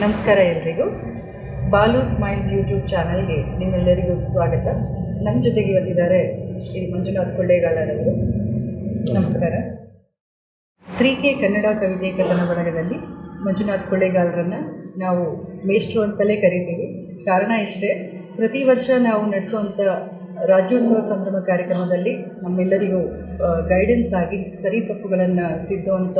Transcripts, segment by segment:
ನಮಸ್ಕಾರ ಎಲ್ರಿಗೂ. Balu smiles YouTube ಚಾನಲ್ಗೆ ನಿಮ್ಮೆಲ್ಲರಿಗೂ ಸ್ವಾಗತ. ನಮ್ಮ ಜೊತೆಗೆ ಇವತ್ತಿದ್ದಾರೆ ಶ್ರೀ ಮಂಜುನಾಥ್ ಕೊಳ್ಳೇಗಾಲರವರು. ನಮಸ್ಕಾರ. 3K ಕನ್ನಡ ಕವಿತೆ ಕಥನ ಬಳಗದಲ್ಲಿ ಮಂಜುನಾಥ್ ಕೊಳ್ಳೇಗಾಲರನ್ನು ನಾವು ಮೇಷ್ಟ್ರು ಅಂತಲೇ ಕರಿತೀವಿ. ಕಾರಣ ಇಷ್ಟೇ, ಪ್ರತಿ ವರ್ಷ ನಾವು ನಡೆಸುವಂಥ ರಾಜ್ಯೋತ್ಸವ ಸಂಭ್ರಮ ಕಾರ್ಯಕ್ರಮದಲ್ಲಿ ನಮ್ಮೆಲ್ಲರಿಗೂ ಗೈಡೆನ್ಸ್ ಆಗಿ ಸರಿ ತಪ್ಪುಗಳನ್ನು ತಿದ್ದುವಂಥ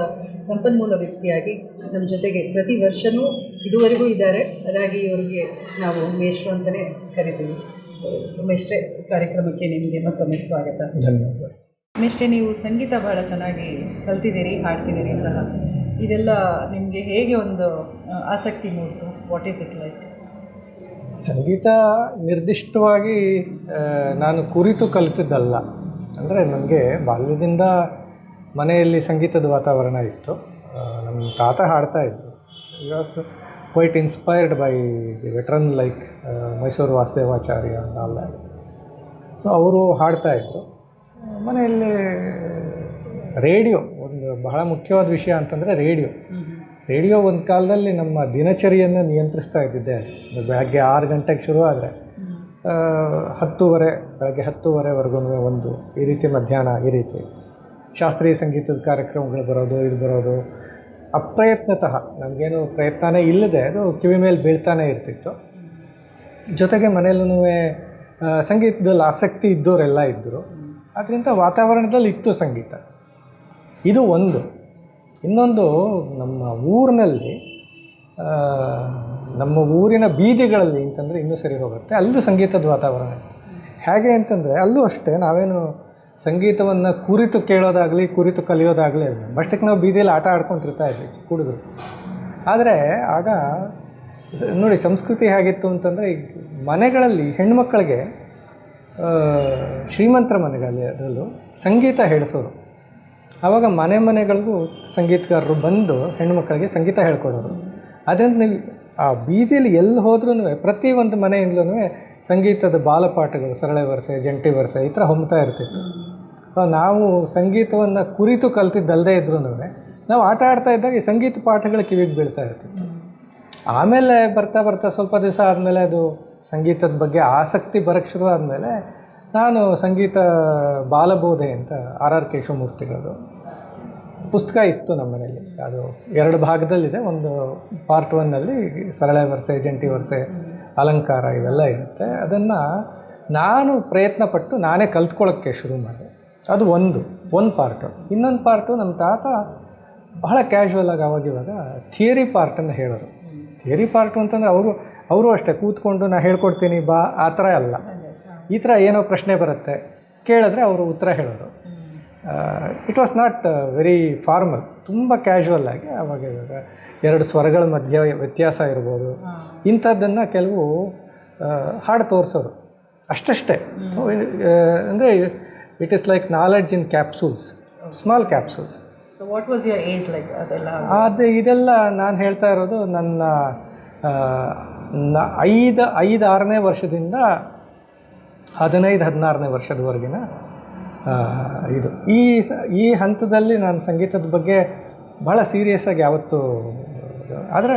ಸಂಪನ್ಮೂಲ ವ್ಯಕ್ತಿಯಾಗಿ ನಮ್ಮ ಜೊತೆಗೆ ಪ್ರತಿ ವರ್ಷವೂ ಇದುವರೆಗೂ ಇದ್ದಾರೆ. ಹಾಗಾಗಿ ಇವರಿಗೆ ನಾವು ಮೇಷ್ಟ್ರು ಅಂತಲೇ ಕರಿತೀವಿ. ಸೊ ಮೇಷ್ಟ್ರೆ, ಕಾರ್ಯಕ್ರಮಕ್ಕೆ ನಿಮಗೆ ಮತ್ತೊಮ್ಮೆ ಸ್ವಾಗತ. ಧನ್ಯವಾದ. ಮೇಷ್ಟ್ರೆ, ನೀವು ಸಂಗೀತ ಭಾಳ ಚೆನ್ನಾಗಿ ಕಲ್ತಿದ್ದೀರಿ, ಹಾಡ್ತಿದ್ದೀರಿ ಸಹ. ಇದೆಲ್ಲ ನಿಮಗೆ ಹೇಗೆ ಒಂದು ಆಸಕ್ತಿ ಮೂಡಿತು? What is it like? ಸಂಗೀತ ನಿರ್ದಿಷ್ಟವಾಗಿ ನಾನು ಕುರಿತು ಕಲಿತಿದ್ದಲ್ಲ. ಅಂದರೆ ನನಗೆ ಬಾಲ್ಯದಿಂದ ಮನೆಯಲ್ಲಿ ಸಂಗೀತದ ವಾತಾವರಣ ಇತ್ತು. ನಮ್ಮ ತಾತ ಹಾಡ್ತಾಯಿದ್ರು. He was quite inspired by the veteran like Mysore Vasudevacharya ಅಲ್ಲ. ಸೊ ಅವರು ಹಾಡ್ತಾಯಿದ್ರು. ಮನೆಯಲ್ಲಿ ರೇಡಿಯೋ ಒಂದು ಬಹಳ ಮುಖ್ಯವಾದ ವಿಷಯ ಅಂತಂದರೆ ರೇಡಿಯೋ ಒಂದು ಕಾಲದಲ್ಲಿ ನಮ್ಮ ದಿನಚರಿಯನ್ನು ನಿಯಂತ್ರಿಸ್ತಾ ಇದ್ದಿದ್ದೆ. ಬೆಳಗ್ಗೆ 6 ಗಂಟೆಗೆ ಶುರು ಆದರೆ 10:30 ಬೆಳಗ್ಗೆ 10:30ವರೆಗೂ ಒಂದು, ಈ ರೀತಿ ಮಧ್ಯಾಹ್ನ, ಈ ರೀತಿ ಶಾಸ್ತ್ರೀಯ ಸಂಗೀತದ ಕಾರ್ಯಕ್ರಮಗಳು ಬರೋದು ಅಪ್ರಯತ್ನತಃ, ನಮಗೇನು ಪ್ರಯತ್ನನೇ ಇಲ್ಲದೆ ಅದು ಕಿವಿ ಮೇಲೆ ಬೀಳ್ತಾನೆ ಇರ್ತಿತ್ತು. ಜೊತೆಗೆ ಮನೆಯಲ್ಲೂ ಸಂಗೀತದಲ್ಲಿ ಆಸಕ್ತಿ ಇದ್ದವರೆಲ್ಲ ಇದ್ದರು. ಅದರಿಂದ ವಾತಾವರಣದಲ್ಲಿ ಇತ್ತು ಸಂಗೀತ. ಇದು ಒಂದು. ಇನ್ನೊಂದು, ನಮ್ಮ ಊರಿನಲ್ಲಿ, ನಮ್ಮ ಊರಿನ ಬೀದಿಗಳಲ್ಲಿ ಅಂತಂದರೆ ಇನ್ನೂ ಸರಿ ಹೋಗುತ್ತೆ, ಅಲ್ಲೂ ಸಂಗೀತದ ವಾತಾವರಣ ಇತ್ತು. ಹೇಗೆ ಅಂತಂದರೆ ಅಲ್ಲೂ ಅಷ್ಟೇ, ನಾವೇನು ಸಂಗೀತವನ್ನು ಕುರಿತು ಕೇಳೋದಾಗಲಿ ಕುರಿತು ಕಲಿಯೋದಾಗಲಿ ಅಲ್ಲ, ಅಷ್ಟಕ್ಕೆ ನಾವು ಬೀದಿಯಲ್ಲಿ ಆಟ ಆಡ್ಕೊತಿರ್ತಾ ಇದ್ವಿ ಹುಡುಗರು. ಆದರೆ ಆಗ ನೋಡಿ ಸಂಸ್ಕೃತಿ ಹೇಗಿತ್ತು ಅಂತಂದರೆ, ಈ ಮನೆಗಳಲ್ಲಿ ಹೆಣ್ಮಕ್ಕಳಿಗೆ, ಶ್ರೀಮಂತರ ಮನೆಗಳಲ್ಲಿ ಅದರಲ್ಲೂ ಸಂಗೀತ ಹೇಳಿಸೋರು. ಆವಾಗ ಮನೆಗಳಿಗೂ ಸಂಗೀತಗಾರರು ಬಂದು ಹೆಣ್ಣುಮಕ್ಕಳಿಗೆ ಸಂಗೀತ ಹೇಳ್ಕೊಡೋರು. ಅದರಿಂದ ನೀವು ಆ ಬೀದಿಯಲ್ಲಿ ಎಲ್ಲಿ ಹೋದ್ರೂ ಪ್ರತಿ ಒಂದು ಮನೆಯಿಂದಲೂ ಸಂಗೀತದ ಬಾಲಪಾಠಗಳು, ಸರಳ ವರಸೆ, ಜಂಟಿ ವರಸೆ ಈ ಥರ ಹೊಮ್ತಾ ಇರ್ತಿತ್ತು. ನಾವು ಸಂಗೀತವನ್ನು ಕುರಿತು ಕಲ್ತಿದ್ದಲ್ಲದೆ ಇದ್ರೂ ನಾವು ಆಟ ಆಡ್ತಾ ಇದ್ದಾಗ ಈ ಸಂಗೀತ ಪಾಠಗಳು ಕಿವಿಗೆ ಬೀಳ್ತಾ ಇರ್ತಿತ್ತು. ಆಮೇಲೆ ಬರ್ತಾ ಸ್ವಲ್ಪ ದಿವಸ ಆದಮೇಲೆ ಅದು ಸಂಗೀತದ ಬಗ್ಗೆ ಆಸಕ್ತಿ ಬರೋಕ್ಕೆ ಶುರು ಆದಮೇಲೆ ನಾನು ಸಂಗೀತ ಬಾಲಬೋಧೆ ಅಂತ R.R. ಕೇಶವಮೂರ್ತಿಗಳದು ಪುಸ್ತಕ ಇತ್ತು ನಮ್ಮ ಮನೆಯಲ್ಲಿ. ಅದು 2 ಭಾಗದಲ್ಲಿದೆ. ಒಂದು ಪಾರ್ಟ್ 1ನಲ್ಲಿ ಸರಳ ವರಸೆ, ಜಂಟಿ ವರಸೆ, ಅಲಂಕಾರ ಇವೆಲ್ಲ ಇರುತ್ತೆ. ಅದನ್ನು ನಾನು ಪ್ರಯತ್ನಪಟ್ಟು ನಾನೇ ಕಲ್ತ್ಕೊಳ್ಳೋಕ್ಕೆ ಶುರು ಮಾಡಿದೆ. ಅದು ಒಂದು ಪಾರ್ಟು. ಇನ್ನೊಂದು ಪಾರ್ಟು ನಮ್ಮ ತಾತ ಬಹಳ ಕ್ಯಾಶುವಲಾಗಿ ಆವಾಗಿವಾಗ ಥಿಯರಿ ಪಾರ್ಟನ್ನು ಹೇಳೋರು. ಥಿಯರಿ ಪಾರ್ಟು ಅಂತಂದರೆ ಅವರು ಅಷ್ಟೇ ಕೂತ್ಕೊಂಡು ನಾನು ಹೇಳ್ಕೊಡ್ತೀನಿ ಬಾ ಆ ಥರ ಅಲ್ಲ. ಈ ಥರ ಏನೋ ಪ್ರಶ್ನೆ ಬರುತ್ತೆ, ಕೇಳಿದ್ರೆ ಅವರು ಉತ್ತರ ಹೇಳೋರು. It was not very formal, ತುಂಬ ಕ್ಯಾಶುವಲ್ ಆಗಿ. ಆವಾಗ ಇವಾಗ 2 ಸ್ವರಗಳ ಮಧ್ಯ ವ್ಯತ್ಯಾಸ ಇರ್ಬೋದು, ಇಂಥದ್ದನ್ನು ಕೆಲವು ಹಾಡು ತೋರಿಸೋರು ಅಷ್ಟೇ. ಅಂದರೆ it is like knowledge in capsules, small capsules. So what was your age like? ಇದೆಲ್ಲ ನಾನು ಹೇಳ್ತಾ ಇರೋದು ನನ್ನ 5-6ನೇ ವರ್ಷದಿಂದ 15-16ನೇ ವರ್ಷದವರೆಗಿನ ಇದು. ಈ ಹಂತದಲ್ಲಿ ನಾನು ಸಂಗೀತದ ಬಗ್ಗೆ ಭಾಳ ಸೀರಿಯಸ್ಸಾಗಿ ಯಾವತ್ತೂ, ಆದರೆ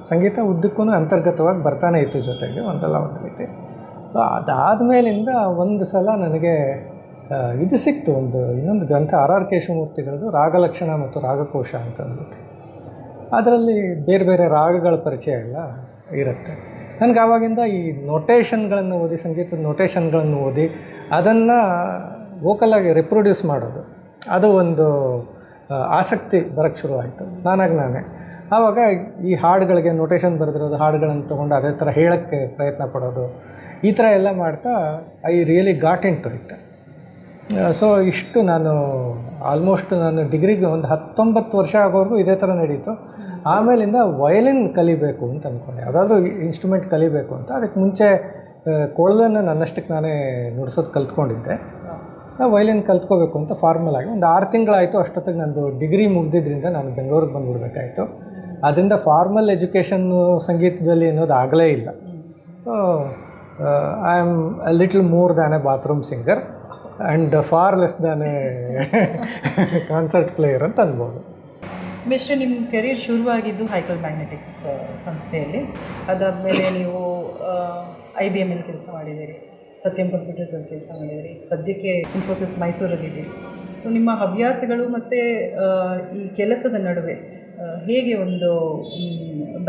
ಸಂಗೀತ ಉದ್ದಕ್ಕೂ ಅಂತರ್ಗತವಾಗಿ ಬರ್ತಾನೆ ಇತ್ತು ಜೊತೆಗೆ ಒಂದಲ್ಲ ಒಂದು ರೀತಿ. ಅದಾದಮೇಲಿಂದ ಒಂದು ಸಲ ನನಗೆ ಇದು ಸಿಕ್ತು, ಇನ್ನೊಂದು ಗ್ರಂಥ R.R. ಕೇಶವಮೂರ್ತಿಗಳದು ರಾಗಲಕ್ಷಣ ಮತ್ತು ರಾಗಕೋಶ ಅಂತಂದ್ಬಿಟ್ಟು. ಅದರಲ್ಲಿ ಬೇರೆ ಬೇರೆ ರಾಗಗಳ ಪರಿಚಯ ಎಲ್ಲ ಇರುತ್ತೆ. ನನಗೆ ಆವಾಗಿಂದ ಈ ನೋಟೇಷನ್ಗಳನ್ನು ಓದಿ, ಸಂಗೀತದ ನೋಟೇಷನ್ಗಳನ್ನು ಓದಿ ಅದನ್ನು ವೋಕಲಾಗಿ ರಿಪ್ರೊಡ್ಯೂಸ್ ಮಾಡೋದು, ಅದು ಒಂದು ಆಸಕ್ತಿ ಬರೋಕ್ಕೆ ಶುರು ಆಯಿತು ನಾನೇ. ಆವಾಗ ಈ ಹಾಡುಗಳಿಗೆ ನೋಟೇಷನ್ ಬರೆದಿರೋದು ಹಾಡುಗಳನ್ನು ತೊಗೊಂಡು ಅದೇ ಥರ ಹೇಳೋಕ್ಕೆ ಪ್ರಯತ್ನ ಪಡೋದು, ಈ ಥರ ಎಲ್ಲ ಮಾಡ್ತಾ I really got into it. So ಇಷ್ಟು ನಾನು ಆಲ್ಮೋಸ್ಟ್ ನಾನು ಡಿಗ್ರಿಗೆ ಒಂದು 19 ವರ್ಷ ಆಗೋವರೆಗೂ ಇದೇ ಥರ ನಡೀತು. ಆಮೇಲಿಂದ ವಯಲಿನ್ ಕಲಿಬೇಕು ಅಂತ ಅಂದ್ಕೊಂಡೆ, ಯಾವುದಾದ್ರೂ ಇನ್ಸ್ಟ್ರೂಮೆಂಟ್ ಕಲಿಬೇಕು ಅಂತ. ಅದಕ್ಕೆ ಮುಂಚೆ ಕೊಳಲನ್ನು ನನ್ನಷ್ಟಕ್ಕೆ ನಾನೇ ನುಡಿಸೋದು ಕಲ್ತ್ಕೊಂಡಿದ್ದೆ. ವಯಲಿನ್ ಕಲ್ತ್ಕೋಬೇಕು ಅಂತ ಫಾರ್ಮಲ್ ಆಗಿ ಒಂದು 6 ತಿಂಗಳಾಯಿತು. ಅಷ್ಟೊತ್ತಿಗೆ ನಂದು ಡಿಗ್ರಿ ಮುಗಿದಿದ್ದರಿಂದ ನಾನು ಬೆಂಗಳೂರಿಗೆ ಬಂದುಬಿಡ್ಬೇಕಾಯಿತು. ಅದರಿಂದ ಫಾರ್ಮಲ್ ಎಜುಕೇಷನ್ನು ಸಂಗೀತದಲ್ಲಿ ಅನ್ನೋದು ಆಗಲೇ ಇಲ್ಲ. I am a little more than A bathroom singer and for less than A concert player ಅಂತ ಅನ್ಬೋದು. ಮಿಸ್ಟರ್ ನಿಮ್ಮ ಕೆರಿಯರ್ ಶುರುವಾಗಿದ್ದು ಹೈಕಲ್ ಮ್ಯಾಗ್ನೆಟಿಕ್ಸ್ ಸಂಸ್ಥೆಯಲ್ಲಿ. ಅದಾದಮೇಲೆ ನೀವು IBM ಅಲ್ಲಿ ಕೆಲಸ ಮಾಡಿದ್ದೀರಿ, ಸತ್ಯಂ ಕಂಪ್ಯೂಟರ್ಸಲ್ಲಿ ಕೆಲಸ ಮಾಡಿದ್ದೀರಿ, ಸದ್ಯಕ್ಕೆ ಇನ್ಫೋಸಿಸ್ ಮೈಸೂರಲ್ಲಿದ್ದೀರಿ. ಸೊ ನಿಮ್ಮ ಹವ್ಯಾಸಗಳು ಮತ್ತು ಈ ಕೆಲಸದ ನಡುವೆ ಹೇಗೆ ಒಂದು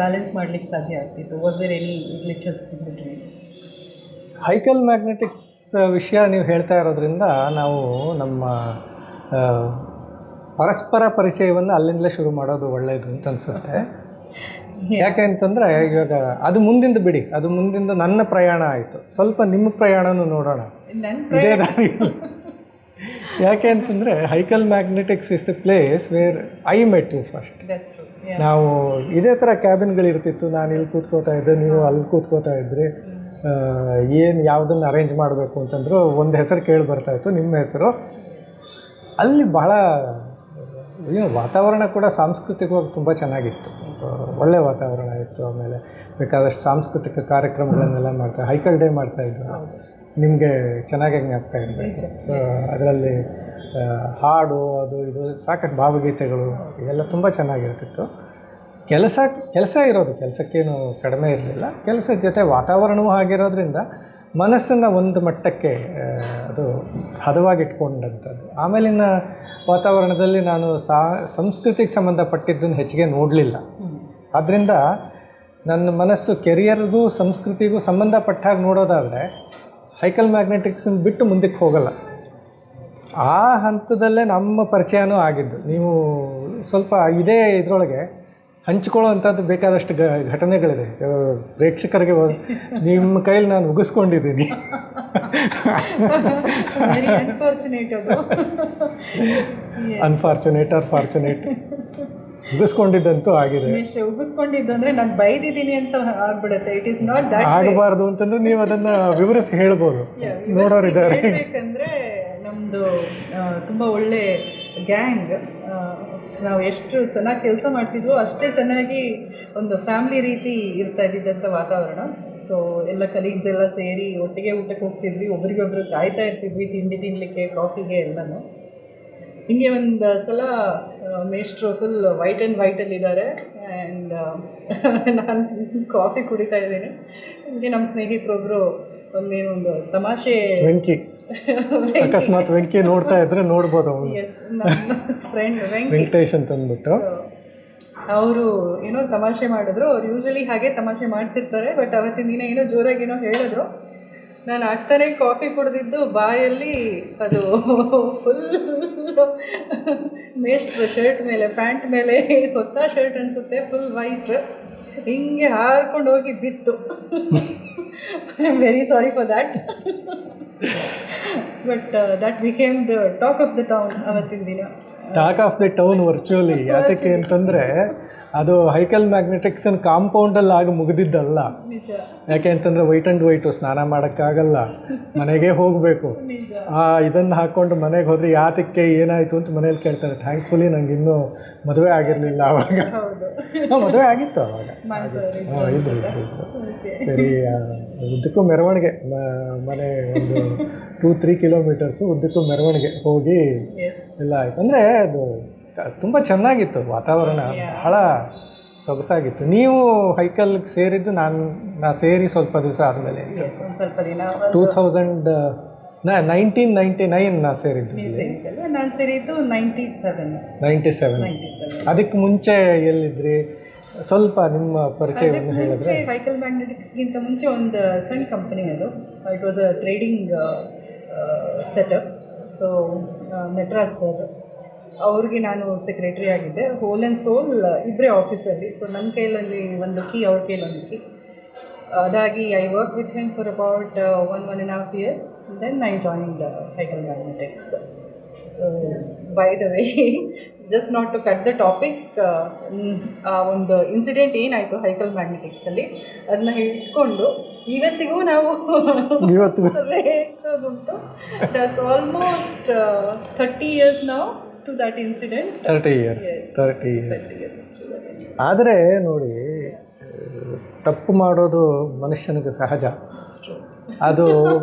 ಬ್ಯಾಲೆನ್ಸ್ ಮಾಡಲಿಕ್ಕೆ ಸಾಧ್ಯ ಆಗ್ತಿತ್ತು? Was there any glitches in between? Hical Magnetics ವಿಷಯ ನೀವು ಹೇಳ್ತಾ ಇರೋದ್ರಿಂದ ನಾವು ನಮ್ಮ ಪರಸ್ಪರ ಪರಿಚಯವನ್ನು ಅಲ್ಲಿಂದಲೇ ಶುರು ಮಾಡೋದು ಒಳ್ಳೆಯದು ಅಂತ ಅನಿಸುತ್ತೆ. ಯಾಕೆ ಅಂತಂದರೆ ಇವಾಗ ಅದು ಮುಂದಿಂದ ಬಿಡಿ, ಅದು ಮುಂದಿಂದ ನನ್ನ ಪ್ರಯಾಣ ಆಯಿತು. ಸ್ವಲ್ಪ ನಿಮ್ಮ ಪ್ರಯಾಣನೂ ನೋಡೋಣ ಇದೇ ದಾರಿ. ಯಾಕೆ ಅಂತಂದರೆ Hical Magnetics is the place where I met you first. ನಾವು ಇದೇ ಥರ ಕ್ಯಾಬಿನ್ಗಳಿರ್ತಿತ್ತು. ನಾನು ಇಲ್ಲಿ ಕೂತ್ಕೋತಾ ಇದ್ದೆ, ನೀವು ಅಲ್ಲಿ ಕೂತ್ಕೋತಾ ಇದ್ರಿ. ಏನು ಯಾವುದನ್ನು ಅರೇಂಜ್ ಮಾಡಬೇಕು ಅಂತಂದರೂ ಒಂದು ಹೆಸರು ಕೇಳಿ ಬರ್ತಾಯಿತ್ತು, ನಿಮ್ಮ ಹೆಸರು. ಅಲ್ಲಿ ಬಹಳ ವಾತಾವರಣ ಕೂಡ ಸಾಂಸ್ಕೃತಿಕವಾಗಿ ತುಂಬ ಚೆನ್ನಾಗಿತ್ತು. ಒಳ್ಳೆಯ ವಾತಾವರಣ ಇತ್ತು. ಆಮೇಲೆ ಬೇಕಾದಷ್ಟು ಸಾಂಸ್ಕೃತಿಕ ಕಾರ್ಯಕ್ರಮಗಳನ್ನೆಲ್ಲ ಮಾಡ್ತಾರೆ. ಹೈಕಲ್ ಡೇ ಮಾಡ್ತಾಯಿದ್ರು, ನಿಮಗೆ ಚೆನ್ನಾಗಿ ಜ್ಞಾಪಕ ಇರಬೇಕು. ಅದರಲ್ಲಿ ಹಾಡು ಅದು ಇದು ಸಾಕಷ್ಟು ಭಾವಗೀತೆಗಳು ಇದೆಲ್ಲ ತುಂಬ ಚೆನ್ನಾಗಿರ್ತಿತ್ತು. ಕೆಲಸ ಇರೋದು, ಕೆಲಸಕ್ಕೇನು ಕಡಿಮೆ ಇರಲಿಲ್ಲ. ಕೆಲಸದ ಜೊತೆ ವಾತಾವರಣವೂ ಆಗಿರೋದ್ರಿಂದ ಮನಸ್ಸನ್ನು ಒಂದು ಮಟ್ಟಕ್ಕೆ ಅದು ಹದವಾಗಿಟ್ಕೊಂಡಂಥದ್ದು. ಆಮೇಲಿನ ವಾತಾವರಣದಲ್ಲಿ ನಾನು ಸಂಸ್ಕೃತಿಗೆ ಸಂಬಂಧಪಟ್ಟಿದ್ದನ್ನು ಹೆಚ್ಚಿಗೆ ನೋಡಲಿಲ್ಲ. ಆದ್ದರಿಂದ ನನ್ನ ಮನಸ್ಸು ಕೆರಿಯರ್ಗೂ ಸಂಸ್ಕೃತಿಗೂ ಸಂಬಂಧಪಟ್ಟ ಹಾಗೆ ನೋಡೋದಾದರೆ ಹೈಕಲ್ ಮ್ಯಾಗ್ನೆಟಿಕ್ಸನ್ನು ಬಿಟ್ಟು ಮುಂದಕ್ಕೆ ಹೋಗಲ್ಲ. ಆ ಹಂತದಲ್ಲೇ ನಮ್ಮ ಪರಿಚಯನೂ ಆಗಿದ್ದು. ನೀವು ಸ್ವಲ್ಪ ಇದೇ ಇದರೊಳಗೆ ಹಂಚ್ಕೊಳ್ಳೋವಂಥದ್ದು ಬೇಕಾದಷ್ಟು ಘಟನೆಗಳಿದೆ. ಪ್ರೇಕ್ಷಕರಿಗೆ ನಿಮ್ಮ ಕೈಲಿ ನಾನು ಉಗಿಸ್ಕೊಂಡಿದ್ದೀನಿ. ಅನ್ಫಾರ್ಚುನೇಟ್ ಆರ್ ಫಾರ್ಚುನೇಟ್ ಉಗಿಸ್ಕೊಂಡಿದ್ದಂತೂ ಆಗಿದೆ. ಉಗಿಸ್ಕೊಂಡಿದ್ದು ಅಂದರೆ ನಾನು ಬೈದಿದ್ದೀನಿ ಅಂತ ಆಗ್ಬಿಡುತ್ತೆ. ಇಟ್ ಈಸ್ ನಾಟ್ ದಟ್ ಆಗಬಾರ್ದು ಅಂತಂದ್ರೆ ನೀವು ಅದನ್ನು ವಿವರಿಸಿ ಹೇಳ್ಬೋದು, ನೋಡೋರಿದ್ದಾರೆ. ಯಾಕಂದರೆ ನಮ್ಮದು ತುಂಬ ಒಳ್ಳೆ ಗ್ಯಾಂಗ್. ನಾವು ಎಷ್ಟು ಚೆನ್ನಾಗಿ ಕೆಲಸ ಮಾಡ್ತಿದ್ವೋ ಅಷ್ಟೇ ಚೆನ್ನಾಗಿ ಒಂದು ಫ್ಯಾಮ್ಲಿ ರೀತಿ ಇರ್ತಾ ಇದ್ದಿದ್ದಂಥ ವಾತಾವರಣ. ಸೊ ಎಲ್ಲ ಕಲೀಗ್ಸ್ ಎಲ್ಲ ಸೇರಿ ಒಟ್ಟಿಗೆ ಊಟಕ್ಕೆ ಹೋಗ್ತಿದ್ವಿ, ಒಬ್ರಿಗೊಬ್ರು ಕಾಯ್ತಾ ಇರ್ತಿದ್ವಿ ತಿಂಡಿ ತಿನ್ನಲಿಕ್ಕೆ, ಕಾಫಿಗೆ ಎಲ್ಲನೂ. ಹಿಂಗೆ ಒಂದು ಸಲ ಮೇಷ್ಟ್ರು ಫುಲ್ ವೈಟಲ್ಲಿದ್ದಾರೆ ಆ್ಯಂಡ್ ನಾನು ಕಾಫಿ ಕುಡಿತಾ ಇದ್ದೀನಿ. ಹಿಂಗೆ ನಮ್ಮ ಸ್ನೇಹಿತರೊಬ್ಬರು ಒಂದೇನೊಂದು ತಮಾಷೆ ವೆಂಕಿ, ಅಕಸ್ಮಾತ್ ವೆಂಕಿ ನೋಡ್ತಾ ಇದ್ರೆ ನೋಡ್ಬೋದು ಅವನು. ಎಸ್, ನನ್ನ ಫ್ರೆಂಡ್ ವೆಂಕಟೇಶ್ ಅಂತ ಅಂದ್ಬಿಟ್ಟು ಅವರು ಏನೋ ತಮಾಷೆ ಮಾಡಿದ್ರು. ಅವ್ರು ಯೂಶಲಿ ಹಾಗೆ ತಮಾಷೆ ಮಾಡ್ತಿರ್ತಾರೆ, ಬಟ್ ಅವತ್ತಿನ ದಿನ ಏನೋ ಜೋರಾಗಿ ಏನೋ ಹೇಳಿದ್ರು. ನಾನು ಆಗ್ತಾನೆ ಕಾಫಿ ಕುಡಿದಿದ್ದು ಬಾಯಲ್ಲಿ ಅದು ಫುಲ್ ಮೇಷ್ಟ್ರ ಶರ್ಟ್ ಮೇಲೆ, ಪ್ಯಾಂಟ್ ಮೇಲೆ, ಹೊಸ ಶರ್ಟ್ ಅನಿಸುತ್ತೆ, ಫುಲ್ ವೈಟ್, ಹಿಂಗೆ ಹಾರ್ಕೊಂಡು ಹೋಗಿ ಬಿತ್ತು. I am very sorry for that. But that became the talk of the town ಅವತ್ತಿನ ದಿನ. Talk of the town virtually. ಯಾತಕ್ಕೆ ಅಂತಂದರೆ ಅದು ಹೈಕಲ್ ಮ್ಯಾಗ್ನೆಟಿಕ್ಸನ್ ಕಾಂಪೌಂಡಲ್ಲಿ ಆಗ ಮುಗಿದಿದ್ದಲ್ಲ. ನಿಜ. ಯಾಕೆ ಅಂತಂದರೆ ವೈಟು ಸ್ನಾನ ಮಾಡೋಕ್ಕಾಗಲ್ಲ, ಮನೆಗೆ ಹೋಗಬೇಕು. ಇದನ್ನು ಹಾಕ್ಕೊಂಡು ಮನೆಗೆ ಹೋದರೆ ಯಾತಕ್ಕೆ ಏನಾಯಿತು ಅಂತ ಮನೇಲಿ ಕೇಳ್ತಾರೆ. ಥ್ಯಾಂಕ್ಫುಲಿ ನಂಗೆ ಇನ್ನೂ ಮದುವೆ ಆಗಿರಲಿಲ್ಲ ಆವಾಗ. ಮದುವೆ ಆಗಿತ್ತು ಆವಾಗ. ಇದ್ರು. ಸರಿ, ಉದ್ದಕ್ಕೂ ಮೆರವಣಿಗೆ, ಮನೆ ಒಂದು 2-3 ಕಿಲೋಮೀಟರ್ಸು ಉದ್ದಕ್ಕೂ ಮೆರವಣಿಗೆ ಹೋಗಿ ಎಲ್ಲ ಆಯಿತು. ಅಂದರೆ ಅದು ತುಂಬ ಚೆನ್ನಾಗಿತ್ತು ವಾತಾವರಣ, ಬಹಳ ಸೊಗಸಾಗಿತ್ತು. ನೀವು ಹೈಕಲ್ಗೆ ಸೇರಿದ್ದು ನಾ ಸೇರಿ ಸ್ವಲ್ಪ ದಿವಸ ಆದಮೇಲೆ, ಸ್ವಲ್ಪ ದಿನ 1999 ನಾ ಸೇರಿದ್ದು. ನಾನು ಸೇರಿದ್ದು 97. ಅದಕ್ಕೆ ಮುಂಚೆ ಎಲ್ಲಿದ್ರಿ? ಸ್ವಲ್ಪ ನಿಮ್ಮ ಪರಿಚಯವನ್ನು ಹೇಳಿದ್ರೆ. ಹೈಕಲ್ ಮ್ಯಾಗ್ನೆಟಿಕ್ಸ್ಗಿಂತ ಮುಂಚೆ ಒಂದು ಸಣ್ಣ ಕಂಪನಿ ಅದು. It was a trading setup. So Nataraj sir ಅವ್ರಿಗೆ ನಾನು ಸೆಕ್ರೆಟರಿ ಆಗಿದ್ದೆ. ಹೋಲ್ ಆ್ಯಂಡ್ ಸೋಲ್ ಇಬ್ಬರೇ ಆಫೀಸಲ್ಲಿ. ಸೊ ನನ್ನ ಕೈಯಲ್ಲಿ ಒಂದು ಕೀ, ಅವ್ರ ಕೈಯಲ್ಲಿ ಒಂದು ಕೀ. ಅದಾಗಿ I work with him for about 1.5 years. Then I joined Hical Magnetics. So by the way, just not to cut the topic, ಒಂದು ಇನ್ಸಿಡೆಂಟ್ ಏನಾಯಿತು ಹೈಕಲ್ ಮ್ಯಾಗ್ನೆಟಿಕ್ಸಲ್ಲಿ ಅದನ್ನ ಇಟ್ಕೊಂಡು ಇವತ್ತಿಗೂ ನಾವು ರೇಗಿಸೋದುಂಟು. ದಟ್ಸ್ ಆಲ್ಮೋಸ್ಟ್ 30 years ನಾವು ಟು ದಟ್ ಇನ್ಸಿಡೆಂಟ್. 30 years. ಆದರೆ ನೋಡಿ, ತಪ್ಪು ಮಾಡೋದು ಮನುಷ್ಯನಿಗೆ ಸಹಜ. ಅದು